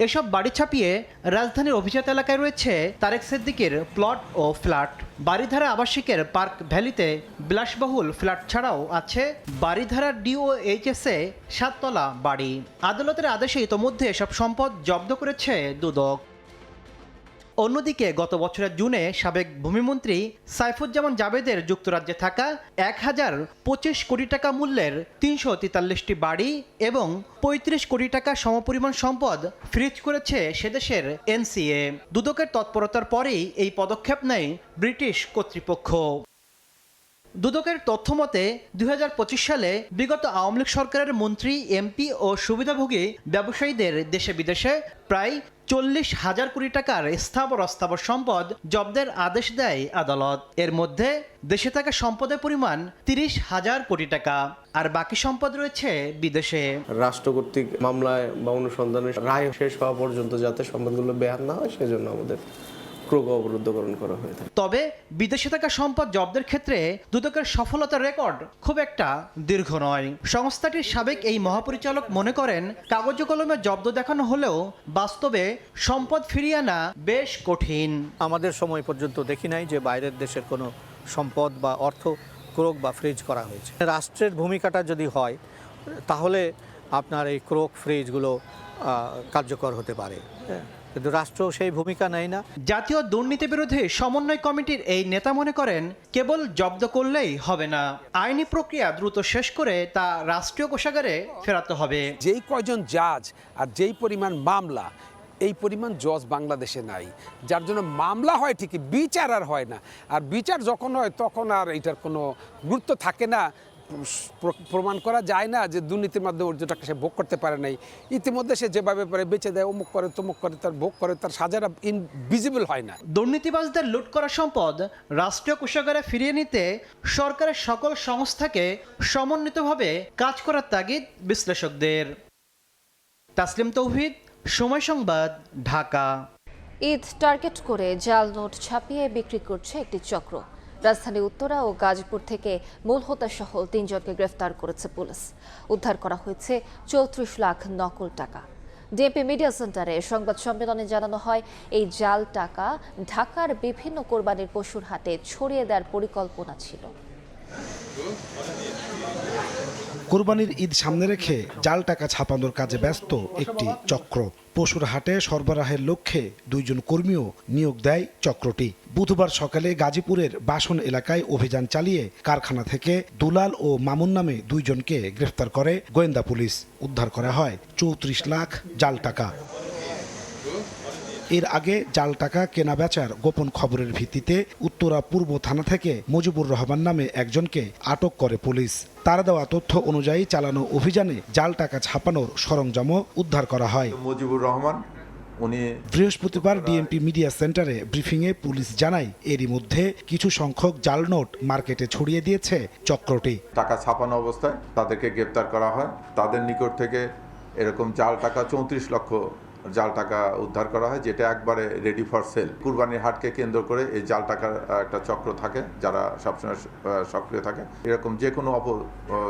এসব বাড়ি ছাপিয়ে রাজধানীর অভিজাত এলাকায় রয়েছে তারেক সিদ্দিকীর প্লট ও ফ্ল্যাট। বারিধারা আবাসিকের পার্ক ভ্যালিতে বিলাসবহুল ফ্ল্যাট ছাড়াও আছে বারিধারা ডিওএইচএসে 7 তলা বাড়ি। আদালতের আদেশে ইতোমধ্যে এসব সম্পদ জব্দ করেছে দুদক। অন্যদিকে গত বছরের জুনে সাবেক ভূমিমন্ত্রী সাইফুজ্জামান জাবেদের যুক্তরাজ্যে থাকা 1025 কোটি টাকা মূল্যের 343টি বাড়ি এবং 35 কোটি টাকা সমপরিমাণ সম্পদ ফ্রিজ করেছে সেদেশের এনসিএ। দুদকের তৎপরতার পরেই এই পদক্ষেপ নেয় ব্রিটিশ কর্তৃপক্ষ। দুদকের তথ্যমতে 2025 সালে বিগত আওয়ামী লীগ সরকারের মন্ত্রী, এমপি ও সুবিধাভোগী ব্যবসায়ীদের দেশে বিদেশে প্রায় 40,000 কোটি টাকার স্থাবর অস্থাবর সম্পদ জব্দের আদেশ দেয় আদালত। এর মধ্যে দেশে থাকা সম্পদের পরিমাণ 30,000 কোটি টাকা, আর বাকি সম্পদ রয়েছে বিদেশে। রাষ্ট্র কর্তৃক মামলায় বা অনুসন্ধানের রায় শেষ হওয়া পর্যন্ত যাতে সম্পদগুলো বেহাত না হয় সেজন্য আমাদের অবরুদ্ধকরণ করা হয়ে থাকে। তবে বিদেশে থাকা সম্পদ জব্দের ক্ষেত্রে দুদকের সফলতার রেকর্ড খুব একটা দীর্ঘ নয়। সংস্থাটির সাবেক এই মহাপরিচালক মনে করেন, কাগজে কলমে জব্দ দেখানো হলেও বাস্তবে সম্পদ ফিরিয়ে আনা বেশ কঠিন। আমাদের সময় পর্যন্ত দেখি নাই যে বাইরের দেশের কোনো সম্পদ বা অর্থ ক্রোক বা ফ্রিজ করা হয়েছে। রাষ্ট্রের ভূমিকাটা যদি হয় তাহলে আপনার এই ক্রোক ফ্রিজগুলো কার্যকর হতে পারে, কিন্তু রাষ্ট্র সেই ভূমিকা নেয় না। জাতীয় দুর্নীতি বিরোধী সমন্বয় কমিটির এই নেতা মনে করেন, কেবল জব্দ করলেই হবে না, আইনি প্রক্রিয়া দ্রুত শেষ করে তা রাষ্ট্রীয় কোষাগারে ফেরাতে হবে। যেই কয়জন জাজ আর যেই পরিমাণ মামলা, এই পরিমাণ জজ বাংলাদেশে নাই, যার জন্য মামলা হয় ঠিকই, বিচার আর হয় না। আর বিচার যখন হয় তখন আর এটার কোনো গুরুত্ব থাকে না, প্রমাণ করা যায় না যে দুর্নীতির মাধ্যমে অর্জনটাকে সে ভোগ করতে পারে নাই। ইতিমধ্যে সে যেভাবে পারে বেঁচে দেয়, অমুক করে তমুক করে, তার ভোগ করে, তার সাজাটা ইনভিজিবল হয় না। দুর্নীতিবাজদের লুট করা সম্পদ রাষ্ট্রীয় কোষাগারে ফিরিয়ে নিতে সরকারের সকল সংস্থাকে সমন্বিতভাবে কাজ করার তাগিদ বিশ্লেষকদের। তাসলিম তৌহিদ, সময় সংবাদ, ঢাকা। ঈদ টার্গেট করে জাল নোট ছাপিয়ে বিক্রি করছে একটি চক্র। রাজধানী উত্তরা ও গাজীপুর থেকে মূল হোতাসহ 3 জনকে গ্রেফতার করেছে পুলিশ। উদ্ধার করা হয়েছে 34 লাখ নকল টাকা। ডিএমপি মিডিয়া সেন্টারে সংবাদ সম্মেলনে জানানো হয়, এই জাল টাকা ঢাকার বিভিন্ন কোরবানির পশুর হাটে ছড়িয়ে দেওয়ার পরিকল্পনা ছিল। কোরবানির ঈদ সামনে রেখে জাল টাকা ছাপানোর কাজে ব্যস্ত একটি চক্র। পশুর হাটে সরবরাহের লক্ষ্যে 2 জন কর্মীও নিয়োগ দেয় চক্রটি। বুধবার সকালে গাজীপুরের বাসন এলাকায় অভিযান চালিয়ে কারখানা থেকে দুলাল ও মামুন নামে 2 জনকে গ্রেফতার করে গোয়েন্দা পুলিশ। উদ্ধার করা হয় 34 লাখ জাল টাকা। এর আগে জাল টাকা কেনা বেচার গোপন খবরের ভিত্তিতে উত্তরা পূর্ব থানা থেকে মুজিবুর রহমান নামে একজনকে আটক করে পুলিশ। তার দেওয়া তথ্য অনুযায়ী চালানো অভিযানে জাল টাকা ছাপানোর সরঞ্জামও উদ্ধার করা হয়। মুজিবুর রহমান বৃহস্পতিবার ডিএমপি মিডিয়া সেন্টারে ব্রিফিংয়ে পুলিশ জানায়, এরই মধ্যে কিছু সংখ্যক জাল নোট মার্কেটে ছড়িয়ে দিয়েছে চক্রটি। টাকা ছাপানো অবস্থায় তাদেরকে গ্রেপ্তার করা হয়। তাদের নিকট থেকে এরকম জাল টাকা 34 লক্ষ জাল টাকা উদ্ধার করা হয়, যেটা একবারে রেডি ফর সেল। কুরবানির হাটকে কেন্দ্র করে এই জাল টাকার একটা চক্র থাকে, যারা সবসময় সক্রিয় থাকে। এরকম যে কোনো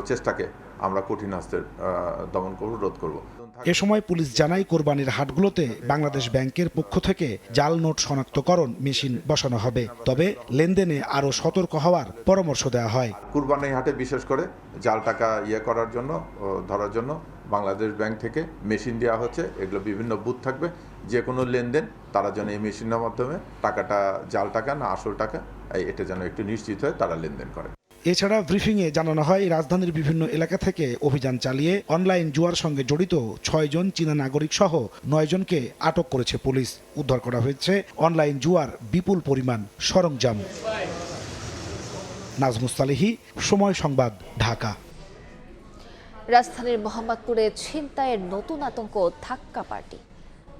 চেষ্টাকে আমরা কঠিন হস্তের দমন করব, রোধ করব। এ সময় পুলিশ জানায় কোরবানির হাটগুলোতে বাংলাদেশ ব্যাংকের পক্ষ থেকে জাল নোট শনাক্তকরণ মেশিন বসানো হবে, তবে লেনদেনে আরও সতর্ক হওয়ার পরামর্শ দেওয়া হয়। কুরবানির হাটে বিশেষ করে জাল টাকা করার জন্য, ধরার জন্য বাংলাদেশ ব্যাংক থেকে মেশিন দেওয়া হচ্ছে। এগুলো বিভিন্ন বুথ থাকবে, যে কোনো লেনদেন তারা যেন এই মেশিনের মাধ্যমে টাকাটা জাল টাকা না আসল টাকা এটা যেন একটু নিশ্চিত হয়ে তারা লেনদেন করে। এছাড়া ব্রিফিংয়ে জানানো হয় রাজধানীর বিভিন্ন এলাকা থেকে অভিযান চালিয়ে অনলাইন জুয়ার সঙ্গে জড়িত 6 জন চীনা নাগরিক সহ 9 জনকে আটক করেছে পুলিশ। উদ্ধার করা হয়েছে অনলাইন জুয়ার বিপুল পরিমাণ সরঞ্জাম। নাজমুস সালেহী, সময় সংবাদ, ঢাকা। রাজধানীর মোহাম্মদপুরে ছিনতাইয়ের নতুন আতঙ্ক ধাক্কা পার্টি।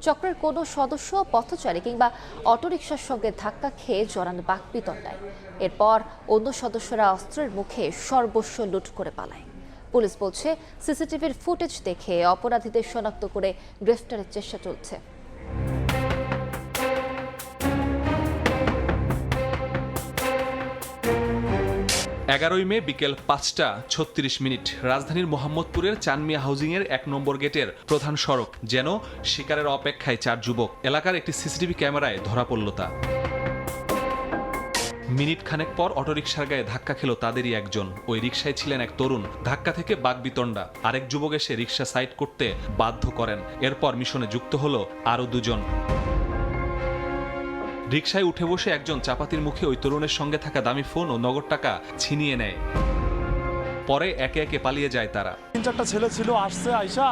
চক্রের কোনো সদস্য পথচারী কিংবা অটোরিকশার সঙ্গে ধাক্কা খেয়ে জড়ান বাকবিতণ্ডায়। এরপর অন্য সদস্যরা অস্ত্রের মুখে সর্বস্ব লুট করে পালায়। পুলিশ বলছে সিসিটিভির ফুটেজ দেখে অপরাধীদের শনাক্ত করে গ্রেফতারের চেষ্টা চলছে। মে বিকেল 5:36 রাজধানীর মোহাম্মদপুরের চানমিয়া হাউজিংয়ের 1 নম্বর গেটের প্রধান সড়ক যেন শিকারের অপেক্ষায় 4 যুবক। এলাকার একটি সিসিটিভি ক্যামেরায় ধরা পড়ল তা। মিনিট খানেক পর অটোরিকশার গায়ে ধাক্কা খেল তাদেরই একজন। ওই রিকশায় ছিলেন এক তরুণ। ধাক্কা থেকে বাকবিতণ্ডা। আরেক যুবক এসে রিকশা সাইড করতে বাধ্য করেন। এরপর মিশনে যুক্ত হলো আরও 2 জন। রিকশায় উঠে বসে একজন চাপাতির মুখে ওই তরুণের সঙ্গে থাকা দামি ফোন ও নগদ টাকা ছিনিয়ে নেয়। পরে একে একে পালিয়ে যায় তারা। 3-4টা ছেলে ছিল, আসছে আইসা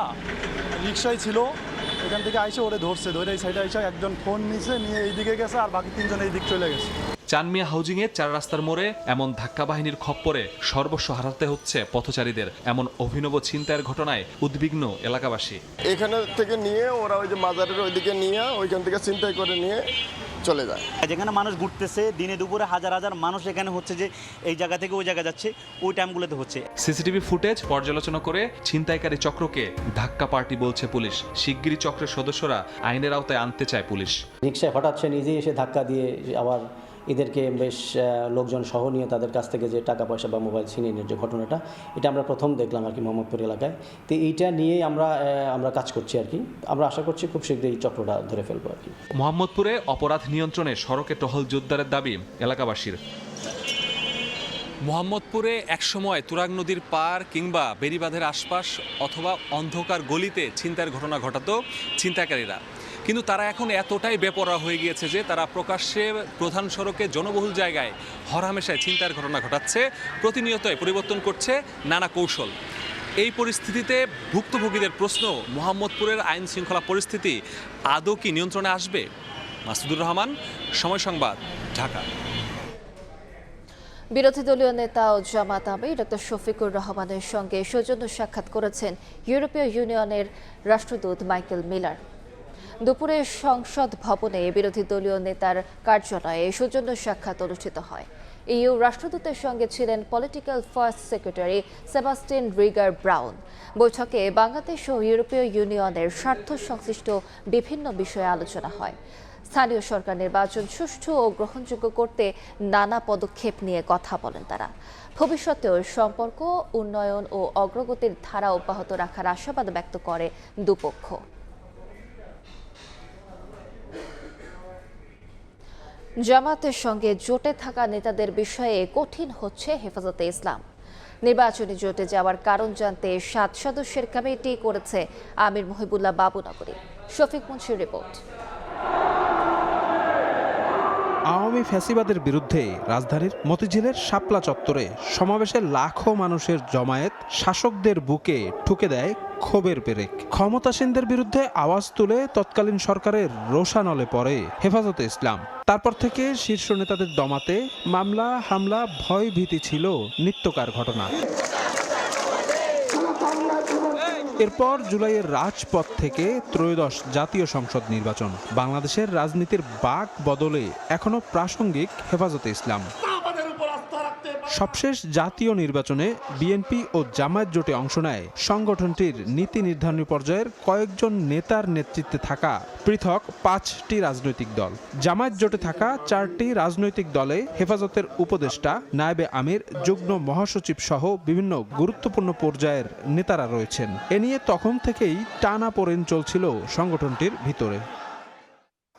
রিকশায় ছিল, এখান থেকে আইসা ওরে ধরছে, ধরে এই সাইডে আইসা একজন ফোন নিছে, নিয়ে এইদিকে গেছে, আর বাকি 3 জন এই দিক চলে গেছে। চানমিয়া হাউজিংয়ের 4 রাস্তার মোড়ে এমন ধাক্কা বাহিনীর খপ্পরে সর্বস্ব হারাতে হচ্ছে পথচারীদের। এমন অভিনব ছিনতাইয়ের ঘটনায় উদ্বিগ্ন এলাকাবাসী। এখানে থেকে নিয়ে ওরা ওই যে মাজারের ওইদিকে নিয়ে ওইখান থেকে ছিনতাই করে নিয়ে চলে যায়। যেখানে মানুষ ঘুরতেছে, দিনে দুপুরে হাজার হাজার মানুষ এখানে হচ্ছে যে এই জায়গা থেকে ওই জায়গা যাচ্ছে, ওই টাইমগুলোতে হচ্ছে। সিসিটিভি ফুটেজ পর্যালোচনা করে ছিনতাইকারী চক্রকে ধাক্কা পার্টি বলছে পুলিশ। শিগগিরই চক্রের সদস্যরা আইনের আওতায় আনতে চায় পুলিশ। রিকশায় হঠাৎ সে নিজেই এসে ধাক্কা দিয়ে আবার এদেরকে বেশ লোকজন সহ নিয়ে তাদের কাছ থেকে যে টাকা পয়সা বা মোবাইল ছিনিয়ে নেওয়ার যে ঘটনাটা, এটা আমরা প্রথম দেখলাম আর কি মোহাম্মদপুর এলাকায়। তো এইটা নিয়েই আমরা কাজ করছি আর কি। আমরা আশা করছি খুব শীঘ্রই এই চক্রটা ধরে ফেলবো আর কি। মোহাম্মদপুরে অপরাধ নিয়ন্ত্রণে সড়কে টহল জোরদারের দাবি এলাকাবাসীর। মোহাম্মদপুরে একসময় তুরাগ নদীর পার কিংবা বেড়িবাঁধের আশপাশ অথবা অন্ধকার গলিতে ছিনতাইয়ের ঘটনা ঘটাতো ছিনতাইকারীরা, কিন্তু তারা এখন এতটাই বেপরোয়া হয়ে গিয়েছে যে তারা প্রকাশ্যে প্রধান সড়কে জনবহুল জায়গায় হরহামেশায় ছিনতাইয়ের ঘটনা ঘটাচ্ছে। প্রতিনিয়তই পরিবর্তন করছে নানা কৌশল। এই পরিস্থিতিতে ভুক্তভোগীদের প্রশ্ন, মোহাম্মদপুরের আইন শৃঙ্খলা পরিস্থিতি আদৌ কি নিয়ন্ত্রণে আসবে? মাসুদুর রহমান, সময় সংবাদ, ঢাকা। বিরোধী দলীয় নেতা ও জামাত আমির ডক্টর শফিকুর রহমানের সঙ্গে সৌজন্য সাক্ষাৎ করেছেন ইউরোপীয় ইউনিয়নের রাষ্ট্রদূত মাইকেল মিলার। দুপুরে সংসদ ভবনে বিরোধী দলীয় নেতার কার্যালয়ে সৌজন্য সাক্ষাৎ অনুষ্ঠিত হয়। ইইউ রাষ্ট্রদূতের সঙ্গে ছিলেন political first secretary Sebastian Regard brown. বৈঠকে বাংলাদেশ ও ইউরোপীয় ইউনিয়নের স্বার্থ সংশ্লিষ্ট বিভিন্ন বিষয়ে আলোচনা হয়। স্থানীয় সরকার নির্বাচন সুষ্ঠু ও গ্রহণযোগ্য করতে নানা পদক্ষেপ নিয়ে কথা বলেন তারা। ভবিষ্যতেও সম্পর্ক উন্নয়ন ও অগ্রগতির ধারা অব্যাহত রাখার আশাবাদ ব্যক্ত করে দুপক্ষ। জামাতের সঙ্গে জোটে থাকা নেতাদের বিষয়ে কঠিন হচ্ছে হেফাজতে ইসলাম। নির্বাচনী জোটে যাওয়ার কারণ জানতে 7 সদস্যের কমিটি করেছে আমির মহিবুল্লাহ বাবুনগরী। শফিক মুন্সির রিপোর্ট। আওয়ামী ফ্যাসিবাদের বিরুদ্ধে রাজধানীর মতিঝিলের শাপলা চত্বরে সমাবেশে লাখো মানুষের জমায়েত শাসকদের বুকে ঠুকে দেয় ক্ষোভের পেরেক। ক্ষমতাসীনদের বিরুদ্ধে আওয়াজ তুলে তৎকালীন সরকারের রোষানলে পড়ে হেফাজতে ইসলাম। তারপর থেকে শীর্ষ নেতাদের দমাতে মামলা, হামলা, ভয় ভীতি ছিল নিত্যকার ঘটনা। এরপর জুলাইয়ের রাজপথ থেকে ত্রয়োদশ জাতীয় সংসদ নির্বাচন। বাংলাদেশের রাজনীতির বাক বদলে এখনো প্রাসঙ্গিক হেফাজতে ইসলাম। সবশেষ জাতীয় নির্বাচনে বিএনপি ও জামায়াত জোটে অংশ নেয় সংগঠনটির নীতি নির্ধারণী পর্যায়ের কয়েকজন নেতার নেতৃত্বে থাকা পৃথক 5টি রাজনৈতিক দল। জামায়াত জোটে থাকা 4টি রাজনৈতিক দলে হেফাজতের উপদেষ্টা, নায়েবে আমির, যুগ্ম মহাসচিব সহ বিভিন্ন গুরুত্বপূর্ণ পর্যায়ের নেতারা রয়েছেন। এ নিয়ে তখন থেকেই টানাপোড়েন চলছিল সংগঠনটির ভিতরে।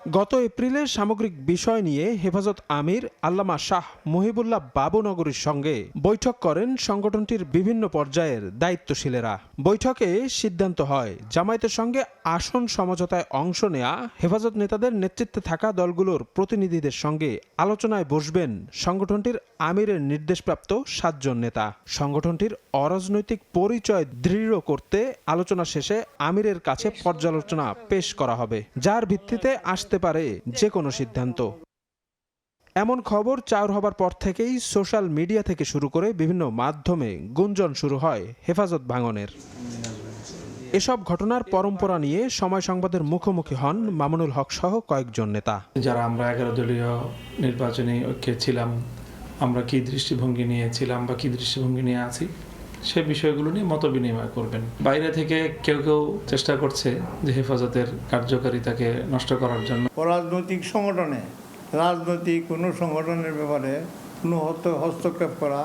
গত এপ্রিলে সামগ্রিক বিষয় নিয়ে হেফাজত আমির আল্লামা শাহ মুহিবুল্লাহ বাবুনগরীর সঙ্গে বৈঠক করেন সংগঠনটির বিভিন্ন পর্যায়ের দায়িত্বশীলেরা। বৈঠকে সিদ্ধান্ত হয় জামায়াতের সঙ্গে আসন সমঝোতায় অংশ নেয়া হেফাজত নেতাদের নেতৃত্বে থাকা দলগুলোর প্রতিনিধিদের সঙ্গে আলোচনায় বসবেন সংগঠনটির আমিরের নির্দেশপ্রাপ্ত 7 জন নেতা। সংগঠনটির অরাজনৈতিক পরিচয় দৃঢ় করতে আলোচনা শেষে আমিরের কাছে পর্যালোচনা পেশ করা হবে, যার ভিত্তিতে আসতে পারে যে কোনো সিদ্ধান্ত। এমন খবর চাউর হবার পর থেকেই সোশ্যাল মিডিয়া থেকে শুরু করে বিভিন্ন মাধ্যমে গুঞ্জন শুরু হয় হেফাজত ভাঙনের। এসব ঘটনার পরম্পরা নিয়ে সময় সংবাদের মুখোমুখি হন মামুনুল হক সহ কয়েকজন নেতা। যারা আমরা 11 দলীয় নির্বাচনী ঐক্যে ছিলাম, আমরা কি দৃষ্টিভঙ্গি নিয়েছিলাম বা কি দৃষ্টিভঙ্গি নিয়ে আছি, সে বিষয়গুলো নিয়ে মত বিনিময় করবেন। বাইরে থেকে কেউ কেউ চেষ্টা করছে যে হেফাজতের কার্যকারিতাকে নষ্ট করার জন্য। রাজনৈতিক সংগঠনে রাজনৈতিক কোনো সংগঠনের ব্যাপারে কোনো হস্তক্ষেপ করা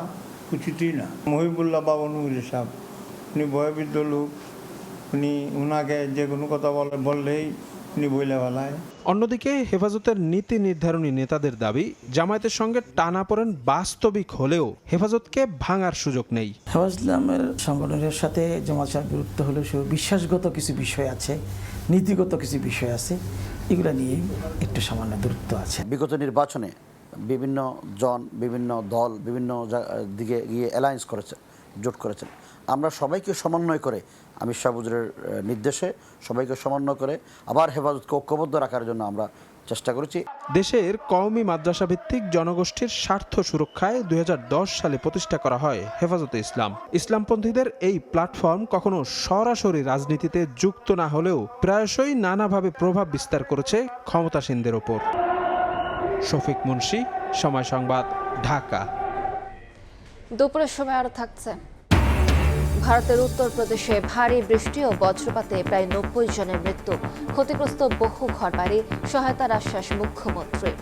উচিতই না। মহিবুল্লাহ বাবুনগরী সাহেব উনি বয়োবৃদ্ধ লোক, উনাকে যে কোনো কথা বললেই উনি বইলে বেলায়। অন্যদিকে হেফাজতের নীতি নির্ধারণী নেতাদের দাবি, জামায়াতের সঙ্গে টানাপোড়েন বাস্তবিক হলেও হেফাজতকে ভাঙার সুযোগ নেই। হেফাজত ইসলামের সংগঠনের সাথে জামায়াতের বিরুদ্ধে হলেও বিশ্বাসগত কিছু বিষয় আছে, নীতিগত কিছু বিষয় আছে, এগুলো নিয়ে একটু সামান্য দূরত্ব আছে। বিগত নির্বাচনে বিভিন্ন জন, বিভিন্ন দল বিভিন্ন দিকে গিয়ে অ্যালায়েন্স করেছে, জোট করেছেন। আমরা সবাইকে সমন্বয় করে, আমির শাহ হুজুরের নির্দেশে সবাইকে সমন্বয় করে আবার হেফাজতকে ঐক্যবদ্ধ রাখার জন্য আমরা চেষ্টা করেছি। দেশের কওমি মাদ্রাসা ভিত্তিক জনগোষ্ঠীর স্বার্থ সুরক্ষায় 2010 সালে প্রতিষ্ঠা করা হয় হেফাজতে ইসলাম। ইসলামপন্থীদের এই প্ল্যাটফর্ম কখনো সরাসরি রাজনীতিতে যুক্ত না হলেও প্রায়শই নানাভাবে প্রভাব বিস্তার করেছে ক্ষমতাসীনদের ওপর। শফিক মুন্সি, সময় সংবাদ, ঢাকা। দুপুরের সময় আরো থাকছে। ভারতের উত্তরপ্রদেশে ভারী বৃষ্টি ও বজ্রপাতে প্রায় 90 জনের মৃত্যু, ক্ষতিগ্রস্ত বহু ঘরবাড়ি, সহায়তার আশ্বাস মুখ্যমন্ত্রীর।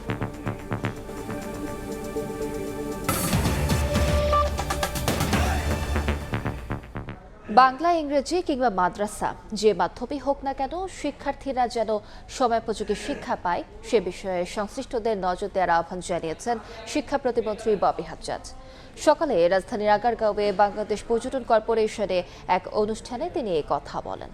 বাংলা, ইংরেজি কিংবা মাদ্রাসা যে মাধ্যমেই হোক না কেন শিক্ষার্থীরা যেন সময়োপযোগী শিক্ষা পায় সে বিষয়ে সংশ্লিষ্টদের নজর দেওয়ার আহ্বান জানিয়েছেন শিক্ষা প্রতিমন্ত্রী ববি হাজ্জাজ। সকালে রাজধানীর আগারগাঁওয়ে বাংলাদেশ পর্যটন কর্পোরেশনে এক অনুষ্ঠানে তিনি এই কথা বলেন।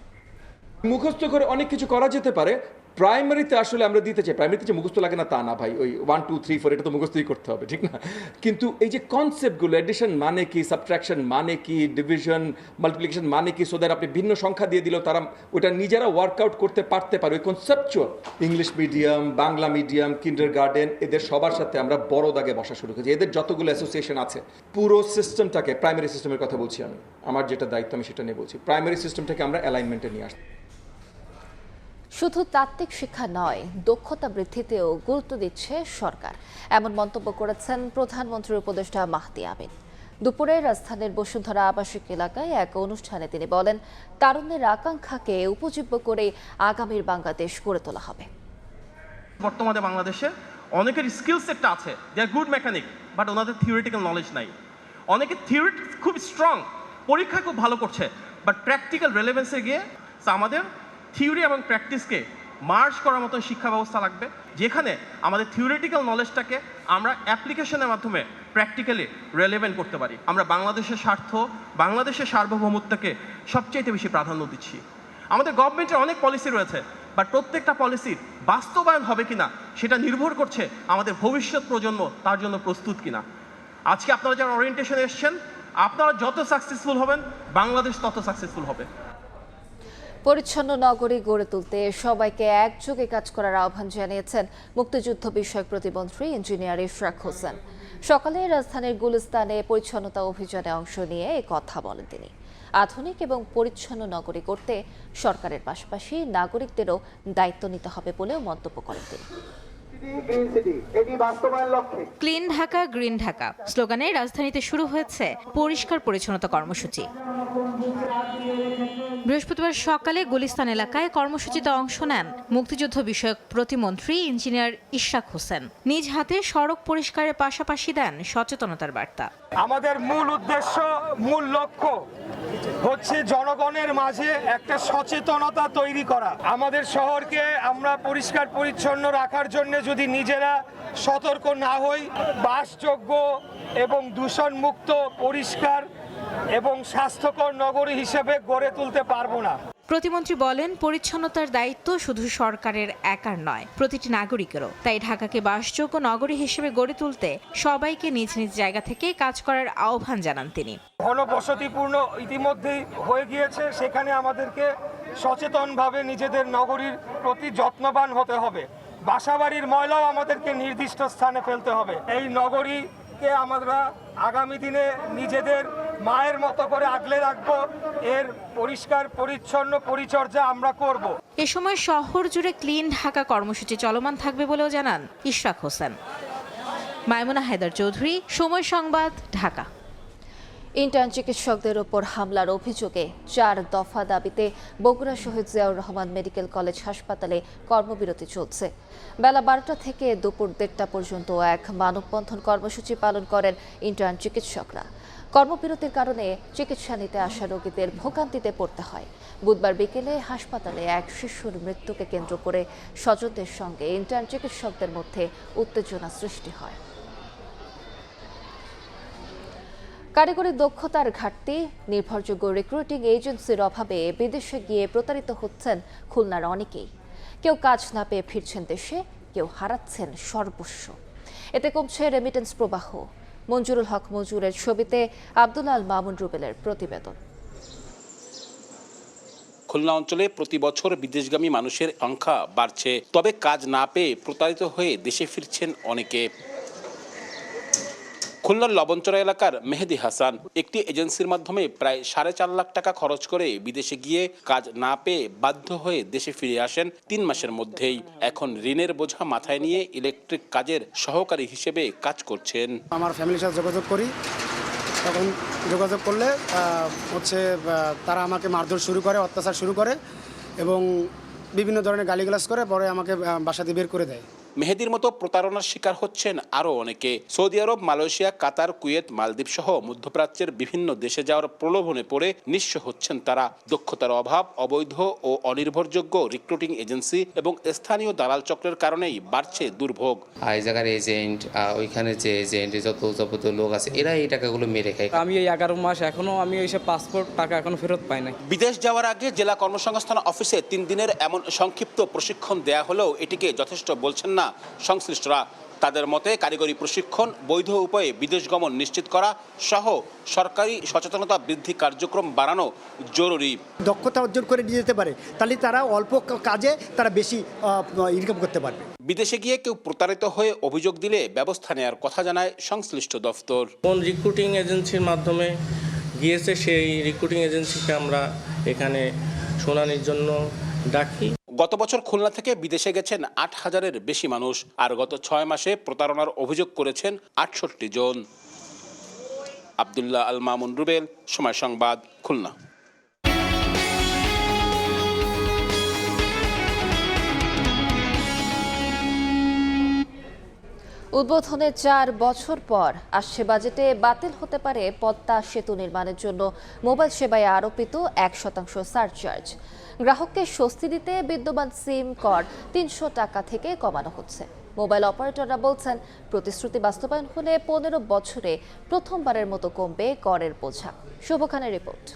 মুখস্থ করে অনেক কিছু করা যেতে পারে, প্রাইমারিতে আসলে আমরা দিতে চাই। প্রাইমারিতে যে মুখস্থ লাগে না তা না ভাই, ওই 1 2 3 4 এটা তো মুখস্থই করতে হবে, ঠিক না? কিন্তু এই যে কনসেপ্টগুলো, এডিশন মানে কি, সাবট্রাকশন মানে কি, ডিভিশন মাল্টিপ্লিকেশন মানে কি, সো দ্যাট আপনি ভিন্ন সংখ্যা দিয়ে দিলেও তারা ওটা নিজেরা ওয়ার্কআউট করতে পারতে পারে। ওই conceptual English medium, Bangla medium, kindergarten, এদের সবার সাথে আমরা বড় দাগে বসা শুরু করেছি। এদের যতগুলো অ্যাসোসিয়েশন আছে, পুরো সিস্টেমটাকে, প্রাইমারি সিস্টেমের কথা বলছি আমি, আমার যেটা দায়িত্ব আমি সেটা নিয়ে বলছি, প্রাইমারি সিস্টেমটাকে আমরা অ্যালাইনমেন্টে নিয়ে আসছি। শুধু তাত্ত্বিক শিক্ষা নয়, দক্ষতা বৃদ্ধিতেও গুরুত্ব দিচ্ছে সরকার, এমন মন্তব্য করেছেন প্রধানমন্ত্রীর উপদেষ্টা মাহদি আমিন। দুপুরে রাজধানীর বসুন্ধরা আবাসিক এলাকায় এক অনুষ্ঠানে তিনি বলেন, তারুণ্যের আকাঙ্ক্ষাকে উপজীব্য করে আগামীর বাংলাদেশ গড়ে তোলা হবে। বর্তমানে বাংলাদেশে অনেকের স্কিল সেটটা আছে, দে আর গুড মেকানিক, বাট ওনাদের থিওরিটিক্যাল নলেজ নাই। অনেকে থিওরি খুব স্ট্রং, পরীক্ষা খুব ভালো করছে, বাট প্র্যাকটিক্যাল রেলেভেন্সে গিয়ে আমাদের থিওরি এবং প্র্যাকটিসকে মার্জ করার মতো শিক্ষা ব্যবস্থা লাগবে, যেখানে আমাদের থিওরিটিক্যাল নলেজটাকে আমরা অ্যাপ্লিকেশনের মাধ্যমে প্র্যাকটিক্যালি রেলেভেন্ট করতে পারি। আমরা বাংলাদেশের স্বার্থ, বাংলাদেশের সার্বভৌমত্বকে সবচেয়ে বেশি প্রাধান্য দিচ্ছি। আমাদের গভর্নমেন্টের অনেক পলিসি রয়েছে, বাট প্রত্যেকটা পলিসির বাস্তবায়ন হবে কিনা সেটা নির্ভর করছে আমাদের ভবিষ্যৎ প্রজন্ম তার জন্য প্রস্তুত কিনা। আজকে আপনারা যারা ওরিয়েন্টেশনে এসছেন, আপনারা যত সাকসেসফুল হবেন, বাংলাদেশ তত সাকসেসফুল হবে। পরিচ্ছন্ন নগরী গড়ে তুলতে সবাইকে একযোগে কাজ করার আহ্বান জানিয়েছেন মুক্তিযুদ্ধ বিষয়ক প্রতিমন্ত্রী ইঞ্জিনিয়ার ইশরাক হোসেন। সকালে রাজধানীর গুলিস্তানে পরিচ্ছন্নতা অভিযানে অংশ নিয়ে এই কথা বলেন তিনি। আধুনিক এবং পরিচ্ছন্ন নগরী করতে সরকারের পাশাপাশি নাগরিকদেরও দায়িত্ব নিতে হবে বলেও মন্তব্য করেন তিনি। ক্লিন ঢাকা গ্রিন ঢাকা স্লোগানে রাজধানীতে শুরু হয়েছে পরিষ্কার পরিচ্ছন্নতা কর্মসূচি। বৃহস্পতিবার সকালে গুলিস্তান এলাকায় কর্মসূচিতে অংশ নেন মুক্তিযুদ্ধ বিষয়ক প্রতিমন্ত্রী ইঞ্জিনিয়ার ইশরাক হোসেন। নিজ হাতে সড়ক পরিষ্কারের পাশাপাশি দেন সচেতনতার বার্তা। আমাদের মূল উদ্দেশ্য, মূল লক্ষ্য হচ্ছে জনগণের মাঝে একটা সচেতনতা তৈরি করা। আমাদের শহরকে আমরা পরিষ্কার পরিচ্ছন্ন রাখার জন্য যদি নিজেরা সতর্ক না হই, বাসযোগ্য এবং দূষণমুক্ত, পরিষ্কার এবং স্বাস্থ্যকর নগরী হিসেবে গড়ে তুলতে পারবো না। প্রতিমন্ত্রী বলেন, পরিচ্ছন্নতার দায়িত্ব শুধু সরকারের একার নয়, প্রতিটি নাগরিকেরও। তাই ঢাকাকে বাসযোগ্য নগরী হিসেবে গড়ে তুলতে সবাইকে নিজ নিজ জায়গা থেকে কাজ করার আহ্বান জানান তিনি। ঘনবসতিপূর্ণ ইতিমধ্যেই হয়ে গিয়েছে, সেখানে আমাদেরকে সচেতনভাবে নিজেদের নগরীর প্রতি যত্নবান হতে হবে। বাসাবাড়ির ময়লাও আমাদেরকে নির্দিষ্ট স্থানে ফেলতে হবে। এই নগরীকে আমরা আগামী দিনে নিজেদের মায়ের মতো করে আগলে রাখবো। এর পরিষ্কার পরিচ্ছন্ন পরিচর্যা আমরা করব। এ সময় শহর জুড়ে ক্লিন ঢাকা কর্মসূচি চলমান থাকবে বলেও জানান ইশরাক হোসেন। মাইমুনা হায়দার চৌধুরী, সময় সংবাদ, ঢাকা। ইন্টার্ন চিকিৎসকদের ওপর হামলার অভিযোগে 4 দফা দাবিতে বগুড়া শহীদ জিয়াউর রহমান মেডিকেল কলেজ হাসপাতালে কর্মবিরতি চলছে। বেলা 12টা থেকে দুপুর 1:30টা পর্যন্ত এক মানববন্ধন কর্মসূচি পালন করেন ইন্টার্ন চিকিৎসকরা। কর্মবিরতির কারণে চিকিৎসা নিতে আসা রোগীদের ভোগান্তিতে পড়তে হয়। বুধবার বিকেলে হাসপাতালে এক শিশুর মৃত্যুকে কেন্দ্র করে স্বজনদের সঙ্গে ইন্টার্ন চিকিৎসকদের মধ্যে উত্তেজনা সৃষ্টি হয়। কারিগরি দক্ষতার ঘাটতি, নির্ভরযোগ্য রিক্রুটিং এজেন্সির অভাবে বিদেশে গিয়ে প্রতারিত হচ্ছেন খুলনার অনেকেই। কেউ কাজ না পেয়ে ফিরছেন দেশে, কেউ হারাচ্ছেন সর্বস্ব। এতে কমছে রেমিটেন্স প্রবাহ। মঞ্জুরুল হক মঞ্জুরের ছবিতে আব্দুল আল মামুন রুবেলের প্রতিবেদন। খুলনা অঞ্চলে প্রতি বছর বিদেশগামী মানুষের সংখ্যা বাড়ছে, তবে কাজ না পেয়ে প্রতারিত হয়ে দেশে ফিরছেন অনেকে। খুলনার লবণচড়া এলাকার মেহেদি হাসান একটি এজেন্সির মাধ্যমে প্রায় 4.5 লাখ টাকা খরচ করে বিদেশে গিয়ে কাজ না পেয়ে বাধ্য হয়ে দেশে ফিরে আসেন 3 মাসের মধ্যেই। এখন ঋণের বোঝা মাথায় নিয়ে ইলেকট্রিক কাজের সহকারী হিসেবে কাজ করছেন। আমার ফ্যামিলির সাথে যোগাযোগ করি, তখন যোগাযোগ করলে তারা আমাকে মারধর শুরু করে, অত্যাচার শুরু করে এবং বিভিন্ন ধরনের গালিগালাজ করে, পরে আমাকে বাসা দিয়ে বের করে দেয়। মেহেদির মতো প্রতারণার শিকার হচ্ছেন আরও অনেকে। সৌদি আরব, মালয়েশিয়া, কাতার, কুয়েত, মালদ্বীপ সহ মধ্যপ্রাচ্যের বিভিন্ন দেশে যাওয়ার প্রলোভনে পড়ে নিঃস্ব হচ্ছেন তারা। দক্ষতার অভাব, অবৈধ ও অনির্ভরযোগ্য রিক্রুটিং এজেন্সি এবং স্থানীয় দালাল চক্রের কারণেই বাড়ছে দুর্ভোগ। এই জায়গার এজেন্ট, ওইখানে যে এজেন্ট, যত যাবতীয় লোক আছে, এরা এই টাকাগুলো মেরে খায়। আমি এই 11 মাস এখনো আমি এইসব পাসপোর্ট টাকা এখনো ফেরত পাই নাই। বিদেশ যাওয়ার আগে জেলা কর্মসংস্থান অফিসে 3 দিনের এমন সংক্ষিপ্ত প্রশিক্ষণ দেয়া হলেও এটিকে যথেষ্ট বলছেন না সংশ্লিষ্টরা। তাদের মতে কারিগরি প্রশিক্ষণ, বৈধ উপায়ে বিদেশ গমন নিশ্চিত করা সহ সরকারি সচেতনতা বৃদ্ধি কার্যক্রম বাড়ানো জরুরি। দক্ষতা অর্জন করে নিয়ে যেতে পারে, তাহলে তারা অল্প কাজে তারা বেশি ইনকাম করতে পারবে। বিদেশে গিয়ে কেউ প্রতারিত হয়ে অভিযোগ দিলে ব্যবস্থা নেওয়ার কথা জানায় সংশ্লিষ্ট দফতর। কোন রিক্রুটিং এজেন্সির মাধ্যমে গিয়েছে সেই রিক্রুটিং এজেন্সিকে আমরা এখানে শুনানির জন্য ডাকি। গত বছর খুলনা থেকে বিদেশে গেছেন 8,000-এর বেশি মানুষ, আর গত 6 মাসে প্রতারণার অভিযোগ করেছেন 68 জন। আব্দুল্লাহ আল মামুন রুবেল, সময় সংবাদ, খুলনা। উদ্বোধনের 4 বছর পর আসছে বাজেটে বাতিল হতে পারে পদ্মা সেতু নির্মাণের জন্য মোবাইল সেবায় আরোপিত 1% সারচার্জ। গ্রাহককে স্বস্তি দিতে বিদ্যমান সিম কর 300 টাকা থেকে কমানো হচ্ছে। মোবাইল অপারেটররা বলছেন, প্রতিশ্রুতি বাস্তবায়ন হলে 15 বছরে প্রথমবারের মতো কমবে করের বোঝা। শুভ খানের রিপোর্ট।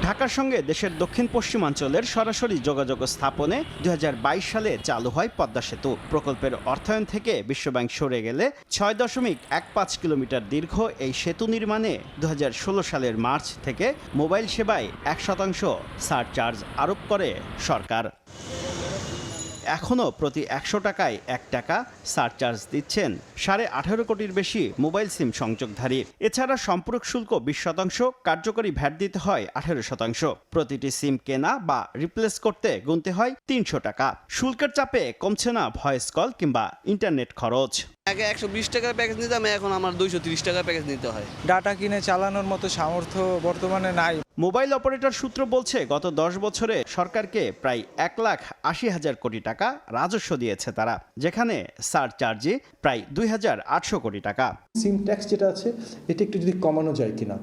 ঢাকার সঙ্গে দেশের দক্ষিণ পশ্চিমাঞ্চলের সরাসরি যোগাযোগ স্থাপনে 2022 সালে চালু হয় পদ্মা সেতু। প্রকল্পের অর্থায়ন থেকে বিশ্বব্যাংক সরে গেলে 6.15 কিলোমিটার দীর্ঘ এই সেতু নির্মাণে 2016 সালের মার্চ থেকে মোবাইল সেবায় 1% সারচার্জ আরোপ করে সরকার। এখনও প্রতি 100 টাকায় 1 টাকা সারচার্জ দিচ্ছেন 18.5 কোটির বেশি মোবাইল সিম সংযোগধারী। এছাড়া সম্পূরক শুল্ক 20%, কার্যকরী ভ্যাট দিতে হয় 18%। প্রতিটি সিম কেনা বা রিপ্লেস করতে গুনতে হয় 300 টাকা। শুল্কের চাপে কমছে না ভয়েস কল কিংবা ইন্টারনেট খরচ। আগে 120 টাকার প্যাকেজ নিতাম, এখন আমার 230 টাকার প্যাকেজ নিতে হয়। ডাটা কিনে চালানোর মতো সামর্থ্য বর্তমানে নাই। মোবাইল অপারেটর সূত্র বলছে গত 10 বছরে সরকারকে প্রায় 1,80,000 কোটি টাকা রাজস্ব দিয়েছে তারা, যেখানে সারচার্জে প্রায় 2,800 কোটি টাকা। সিম ট্যাক্স যেটা আছে এটা একটু যদি কমানো যায় কিনা,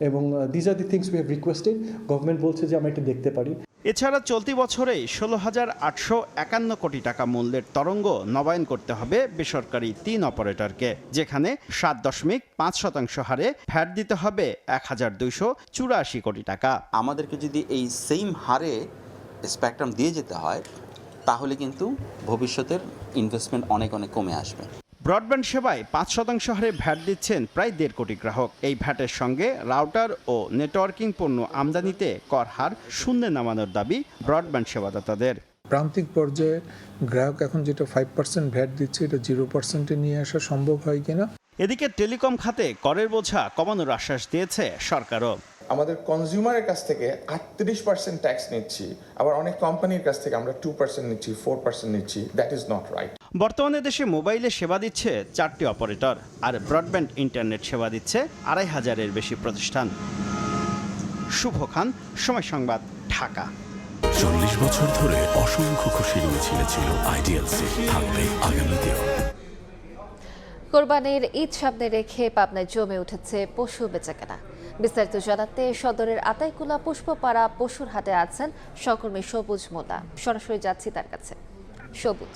এবং this are the things we have requested. Government বলছে যে আমরা এটা দেখতে পারি। এছাড়া চলতি বছরে 16,851 কোটি টাকা মূল্যের তরঙ্গ নবায়ন করতে হবে বেসরকারি 3 অপারেটরকে, যেখানে 7.5% হারে ভ্যাট দিতে হবে 1,284 কোটি টাকা। আমাদেরকে যদি এই সেম হারে স্পেকট্রাম দিয়ে যেতে হয় তাহলে কিন্তু ভবিষ্যতের ইনভেস্টমেন্ট অনেক কমে আসবে। ব্রডব্যান্ড সেবায় 5% হারে ভ্যাট দিচ্ছেন প্রায় 1.5 কোটি গ্রাহক। এই ভ্যাটের সঙ্গে রাউটার ও নেটওয়ার্কিং পণ্য আমদানিতে কর হার শূন্যে নামানোর দাবি ব্রডব্যান্ড সেবাদাতাদের। প্রান্তিক পর্যায়ে গ্রাহক এখন যেটা 5% ভ্যাট দিচ্ছে, এটা 0%-এ নিয়ে আসা সম্ভব হয় কিনা। এদিকে টেলিকম খাতে করের বোঝা কমানোর আশ্বাস দিয়েছে সরকারও। আমাদের কনজিউমারের কাছ থেকে 38% ট্যাক্স নিচ্ছি, আবার অনেক কোম্পানির কাছ থেকে আমরা 2% নিচ্ছি, 4% নিচ্ছি। That is not right. বর্তমানে দেশে মোবাইলে সেবা দিচ্ছে 4টি অপারেটর, আর ব্রডব্যান্ড ইন্টারনেট সেবা দিচ্ছে 2,500-এর বেশি প্রতিষ্ঠান। শুভ খান, সময় সংবাদ, ঢাকা। 40 বছর ধরে অসংখ্য খুশির মিছিলে ছিল আইডিএলসি, থাকবে আগামীতেও। কোরবানির ঈদ সামনে রেখে পাবনায় জমে উঠেছে পশু বেচাকেনা। বিস্তারিত জানাতে সদরের আতাইকুলা পুষ্পপাড়া পশুর হাটে আছেন সহকর্মী সবুজ মোল্লা। সরাসরি যাচ্ছি তার কাছে। সবুজ,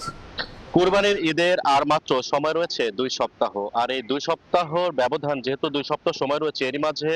কুরবানির ঈদের আর মাত্র সময় রয়েছে 2 সপ্তাহ, আর এই 2 সপ্তাহর ব্যবধান, যেহেতু 2 সপ্তাহ সময় রয়েছে, এরই মাঝে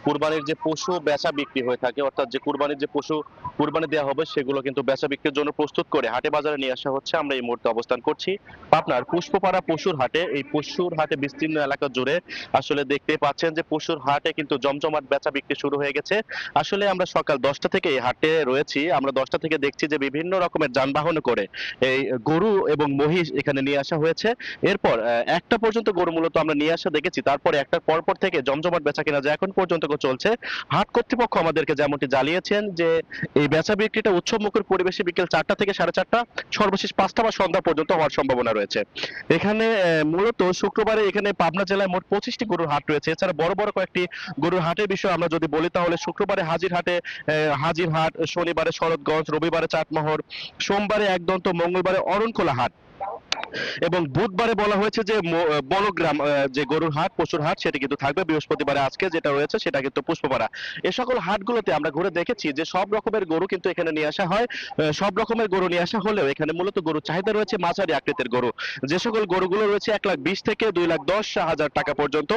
কুরবানির যে পশু বেচা বিক্রি হয়ে থাকে, অর্থাৎ যে কুরবানির যে পশু কুরবানি দেওয়া হবে সেগুলো কিন্তু বেচা বিক্রির জন্য প্রস্তুত করে হাটে বাজারে নিয়ে আসা হচ্ছে। আমরা এই মুহূর্তে অবস্থান করছি পাবনার পুষ্পপাড়া পশুর হাটে। এই পশুর হাটে বিস্তীর্ণ এলাকা জুড়ে আসলে দেখতে পাচ্ছেন যে পশুর হাটে কিন্তু জমজমাট বেচা বিক্রি শুরু হয়ে গেছে। আসলে আমরা সকাল 10টা থেকে এই হাটে রয়েছি। আমরা 10টা থেকে দেখছি যে বিভিন্ন রকমের যানবাহনে করে এই গরু এবং মহিষ এখানে নিয়ে আসা হয়েছে। এরপর 1টা পর্যন্ত গরু মূলত আমরা নিয়ে আসা দেখেছি, তারপরে 1টার পরপর থেকে জমজমাট বেচা কেনা যে এখন পর্যন্ত চলছে। হাট কর্তৃপক্ষ আমাদেরকে যেমনটি জানিয়েছেন যে এই বেচা বিক্রিটা উৎসবমুখর পরিবেশে বিকেল 4টা থেকে 4:30, সর্বশেষ 5টা বা সন্ধ্যা পর্যন্ত হওয়ার সম্ভাবনা রয়েছে। এখানে মূলত শুক্রবারে এখানে পাবনা জেলায় মোট 25টি গরুর হাট রয়েছে। এছাড়া বড় বড় কয়েকটি গরুর হাটের বিষয়ে আমরা যদি বলি তাহলে শুক্রবারে হাজিরহাটে হাজিরহাট, শনিবারে শরৎগঞ্জ, রবিবারে চাটমোহর, সোমবারে একদন্ত, মঙ্গলবারে অরণখোলা হাট এবং বুধবারে বলা হয়েছে যে বনগ্রাম যে গরুর হাট, পশুর হাট, সেটা কিন্তু থাকবে। বৃহস্পতিবারে আজকে যেটা রয়েছে সেটা কিন্তু পুষ্পপাড়া। এ সকল হাটগুলোতে আমরা ঘুরে দেখেছি যে সব রকমের গরু কিন্তু এখানে নিয়ে আসা হয়। সব রকমের গরু নিয়ে আসা হলেও এখানে মূলত গরুর চাহিদা রয়েছে মাঝারি আকৃতির গরু। যে সকল গরুগুলো রয়েছে 1,20,000 থেকে 2,10,000 টাকা পর্যন্ত।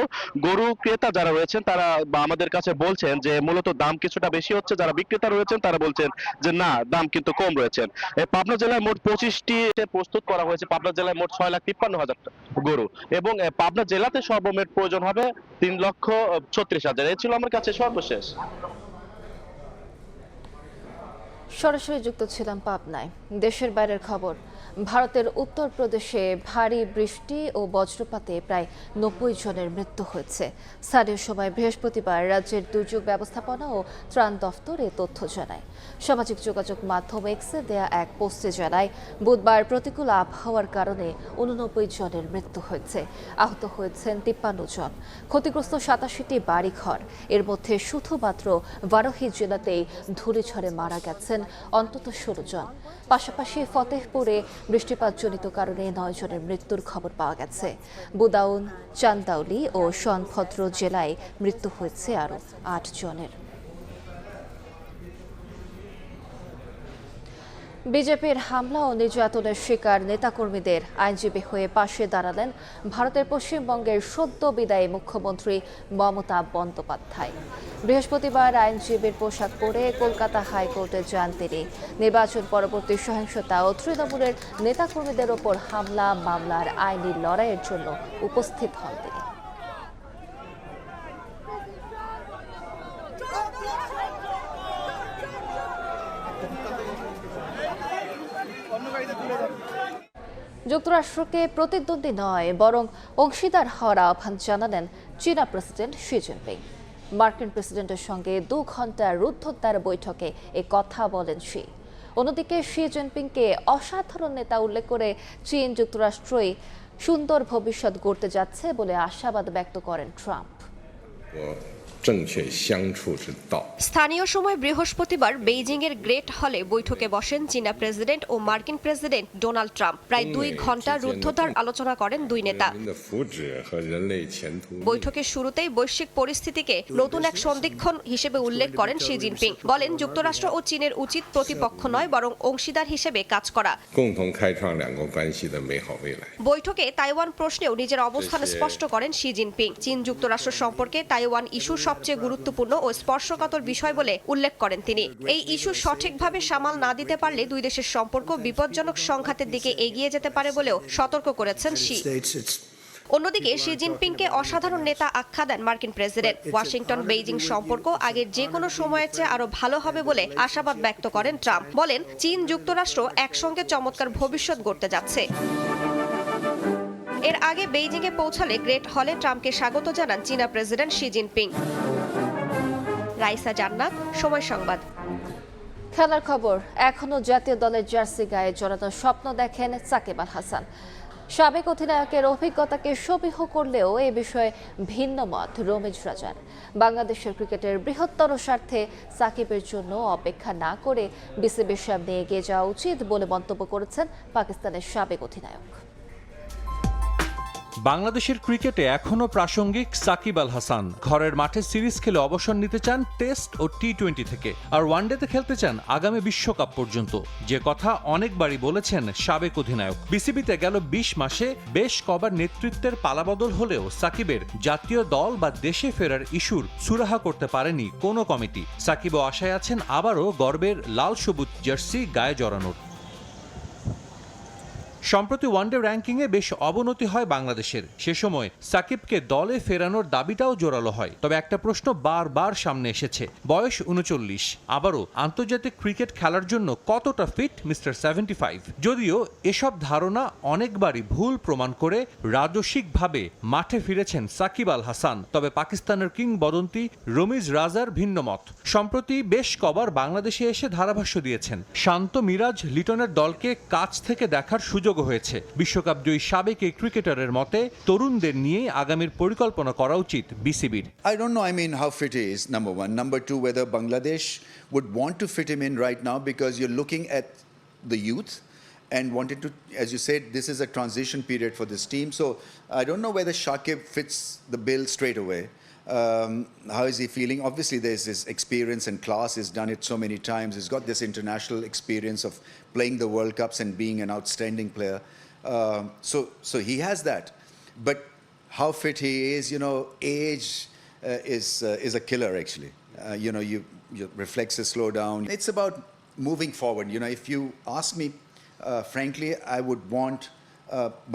গরু ক্রেতা যারা রয়েছেন তারা আমাদের কাছে বলছেন যে মূলত দাম কিছুটা বেশি হচ্ছে। যারা বিক্রেতা রয়েছেন তারা বলছেন যে না, দাম কিন্তু কম রয়েছে। পাবনা জেলায় মোট 25টি প্রস্তুত করা হয়েছে। পাবনা জেলায় মোট 6,53,000 গরু, এবং পাবনা জেলাতে সর্বমোট প্রয়োজন হবে 3,36,000। এই ছিল আমার কাছে সর্বশেষ। সরাসরি যুক্ত ছিলাম পাবনায়। দেশের বাইরের খবর, ভারতের উত্তরপ্রদেশে ভারী বৃষ্টি ও বজ্রপাতে প্রায় 90 জনের মৃত্যু হয়েছে। স্থানীয় সময় বৃহস্পতিবার রাজ্যের দুর্যোগ ব্যবস্থাপনা ও ত্রাণ দফতর এ তথ্য জানায়। সামাজিক যোগাযোগ মাধ্যম এক্সে দেয়া এক পোস্টে জানায়, বুধবার প্রতিকূল আবহাওয়ার কারণে 89 জনের মৃত্যু হয়েছে। আহত হয়েছেন 53 জন। ক্ষতিগ্রস্ত 87টি বাড়িঘর। এর মধ্যে শুধুমাত্র বারোহি জেলাতেই ধূলিঝড়ে মারা গেছেন অন্তত 16 জন। পাশাপাশি ফতেহপুরে বৃষ্টিপাতজনিত কারণে 9 জনের মৃত্যুর খবর পাওয়া গেছে। বুদাউন, চান্দাউলি ও সোনভদ্র জেলায় মৃত্যু হয়েছে আরও 8 জনের। বিজেপির হামলা ও নির্যাতনের শিকার নেতাকর্মীদের আইনজীবী হয়ে পাশে দাঁড়ালেন ভারতের পশ্চিমবঙ্গের সদ্য বিদায়ী মুখ্যমন্ত্রী মমতা বন্দ্যোপাধ্যায়। বৃহস্পতিবার আইনজীবীর পোশাক পরে কলকাতা হাইকোর্টে যান তিনি। নির্বাচন পরবর্তী সহিংসতা ও তৃণমূলের নেতাকর্মীদের ওপর হামলা মামলার আইনি লড়াইয়ের জন্য উপস্থিত হন তিনি। যুক্তরাষ্ট্রকে প্রতিদ্বন্দ্বী নয় বরং অংশীদার হওয়ার আহ্বান জানালেন চীনা প্রেসিডেন্ট শি জিনপিং। মার্কিন প্রেসিডেন্টের সঙ্গে 2 ঘণ্টার রুদ্ধদ্বার বৈঠকে এ কথা বলেন শি। অন্যদিকে শি জিনপিংকে অসাধারণ নেতা উল্লেখ করে চীন যুক্তরাষ্ট্রই সুন্দর ভবিষ্যৎ গড়তে যাচ্ছে বলে আশাবাদ ব্যক্ত করেন ট্রাম্প। স্থানীয় সময় বৃহস্পতিবার বেইজিংয়ের গ্রেট হলে বৈঠকে বসেন চীনা প্রেসিডেন্ট ও মার্কিন প্রেসিডেন্ট ডোনাল্ড ট্রাম্প। প্রায় 2 ঘণ্টা রুদ্ধদ্বার আলোচনা করেন দুই নেতা। বৈঠকের শুরুতেই বৈশ্বিক পরিস্থিতিকে নতুন এক সন্ধিক্ষণ হিসেবে উল্লেখ করেন শি জিনপিং। বলেন, যুক্তরাষ্ট্র ও চীনের উচিত প্রতিপক্ষ নয় বরং অংশীদার হিসেবে কাজ করা। বৈঠকে তাইওয়ান প্রশ্নেও নিজের অবস্থান স্পষ্ট করেন শি জিনপিং। চীন যুক্তরাষ্ট্র সম্পর্কে তাইওয়ান ইস্যু সবচেয়ে গুরুত্বপূর্ণ ও স্পর্শকাতর বিষয় বলে উল্লেখ করেন তিনি। এই ইস্যু সঠিকভাবে সামাল না দিতে পারলে দুই দেশের সম্পর্ক বিপজ্জনক সংঘাতের দিকে এগিয়ে যেতে পারে বলেও সতর্ক করেছেন শি। অন্যদিকে শি জিনপিংকে অসাধারণ নেতা আখ্যা দেন মার্কিন প্রেসিডেন্ট। ওয়াশিংটন বেইজিং সম্পর্ক আগের যে কোনো সময়ের চেয়ে আরো ভালো হবে বলে আশাবাদ ব্যক্ত করেন ট্রাম্প। বলেন, চীন যুক্তরাষ্ট্র একসঙ্গে চমৎকার ভবিষ্যৎ গড়তে যাচ্ছে। এর আগে বেইজিংয়ে পৌঁছালে গ্রেট হলে ট্রাম্পকে স্বাগত জানান চীনা প্রেসিডেন্ট শি জিনপিং। রাইসা জান্নাত, সময় সংবাদ। খেলার খবর। এখনো জাতীয় দলের জার্সি গায়ে জড়ানোর স্বপ্ন দেখেন সাকিব আল হাসান। সাবেক অধিনায়কের অভিজ্ঞতাকে সবিহ করলেও এ বিষয়ে ভিন্ন মত রমিজ রাজার। বাংলাদেশের ক্রিকেটের বৃহত্তর স্বার্থে সাকিবের জন্য অপেক্ষা না করে বিসিবির সামনে এগিয়ে যাওয়া উচিত বলে মন্তব্য করেছেন পাকিস্তানের সাবেক অধিনায়ক। বাংলাদেশের ক্রিকেটে এখনও প্রাসঙ্গিক সাকিব আল হাসান। ঘরের মাঠে সিরিজ খেলে অবসর নিতে চান টেস্ট ও টি-20 থেকে, আর ওয়ানডেতে খেলতে চান আগামী বিশ্বকাপ পর্যন্ত, যে কথা অনেকবারই বলেছেন সাবেক অধিনায়ক। বিসিবিতে গেল 20 মাসে বেশ কবার নেতৃত্বের পালাবদল হলেও সাকিবের জাতীয় দল বা দেশে ফেরার ইস্যুর সুরাহা করতে পারেনি কোনো কমিটি। সাকিবও আশায় আছেন আবারও গর্বের লাল সবুজ জার্সি গায়ে জড়ানোর। সম্প্রতি ওয়ানডে র্যাঙ্কিংয়ে বেশ অবনতি হয় বাংলাদেশের। সে সময় সাকিবকে দলে ফেরানোর দাবিটাও জোরালো হয়। তবে একটা প্রশ্ন বারবার সামনে এসেছে, বয়স 39, আবারও আন্তর্জাতিক ক্রিকেট খেলার জন্য কতটা ফিট মিস্টার 75? যদিও এসব ধারণা অনেকবারই ভুল প্রমাণ করে রাজস্বিকভাবে মাঠে ফিরেছেন সাকিব আল হাসান। তবে পাকিস্তানের কিংবদন্তি রমিজ রাজার ভিন্ন মত। সম্প্রতি বেশ কবার বাংলাদেশে এসে ধারাভাষ্য দিয়েছেন। শান্ত মিরাজ লিটনের দলকে কাছ থেকে দেখার সুযোগ হয়েছে। বিশ্বকাপ জয়ী সাবেক এই ক্রিকেটারের মতে তরুণদের নিয়ে আগামীর পরিকল্পনা করা উচিত বিসিবির। I don't know, how fit he is, number one. Number two, whether Bangladesh would want to fit him in right now, because you're looking at the youth and wanted to, as you said, this is a transition period for this team. So I don't know whether Shakib fits the bill straight away. How is he feeling? Obviously, there's this experience and class. He's done it so many times. He's got this international experience of playing the World Cups and being an outstanding player. So he has that. But how fit he is, age is a killer, actually. Your reflexes slow down. It's about moving forward. If you ask me, frankly, I would want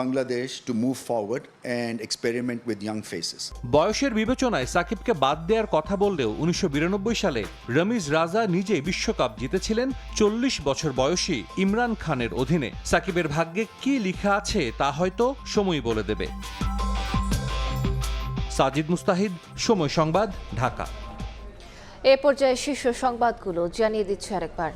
Bangladesh to move forward and experiment with young faces. বয়সের বিবেচনায় সাকিবকে বাদ দেওয়ার কথা বললেও 1992 সালে রমিজ রাজা নিজে বিশ্বকাপ জিতেছিলেন 40 বছর বয়সী ইমরান খানের অধীনে। সাকিবের ভাগ্যে কি লেখা আছে তা হয়তো সময় বলে দেবে। সাজিদ মুস্তাহিদ, সময় সংবাদ, ঢাকা। এ পর্যায়ে শীর্ষ সংবাদগুলো জানিয়ে দিচ্ছে আরেকবার।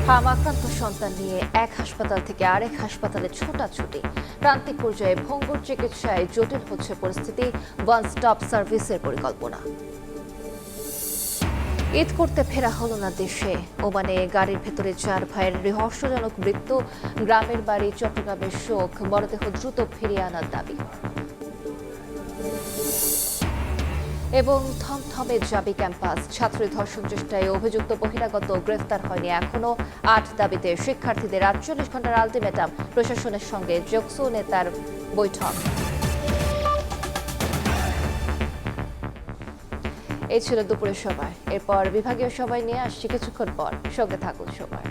হাম আক্রান্ত সন্তান নিয়ে এক হাসপাতাল থেকে আরেক হাসপাতালে ছোটাছুটি। প্রান্তিক পর্যায়ে ভঙ্গুর চিকিৎসায় জটিল হচ্ছে পরিস্থিতি। ওয়ান স্টপ সার্ভিসের পরিকল্পনা। ঈদ করতে ফেরা হলো না দেশে। ওমানে গাড়ির ভেতরে 4 ভাইয়ের রহস্যজনক মৃত্যু। গ্রামের বাড়ি চট্টগ্রামের শোক। মরদেহ দ্রুত ফিরিয়ে আনার দাবি। এবং থমথমে জাবি ক্যাম্পাস। ছাত্রী ধর্ষণ চেষ্টায় অভিযুক্ত বহিরাগত গ্রেফতার হয়নি এখনো। 8 দাবিতে শিক্ষার্থীদের 48 ঘন্টার আলটিমেটাম। প্রশাসনের সঙ্গে জোকসু নেতার বৈঠক। এই ছিল দুপুরের সময়। এরপর বিভাগীয় সময় নিয়ে আসছি কিছুক্ষণ পর। সঙ্গে থাকুন সবাই।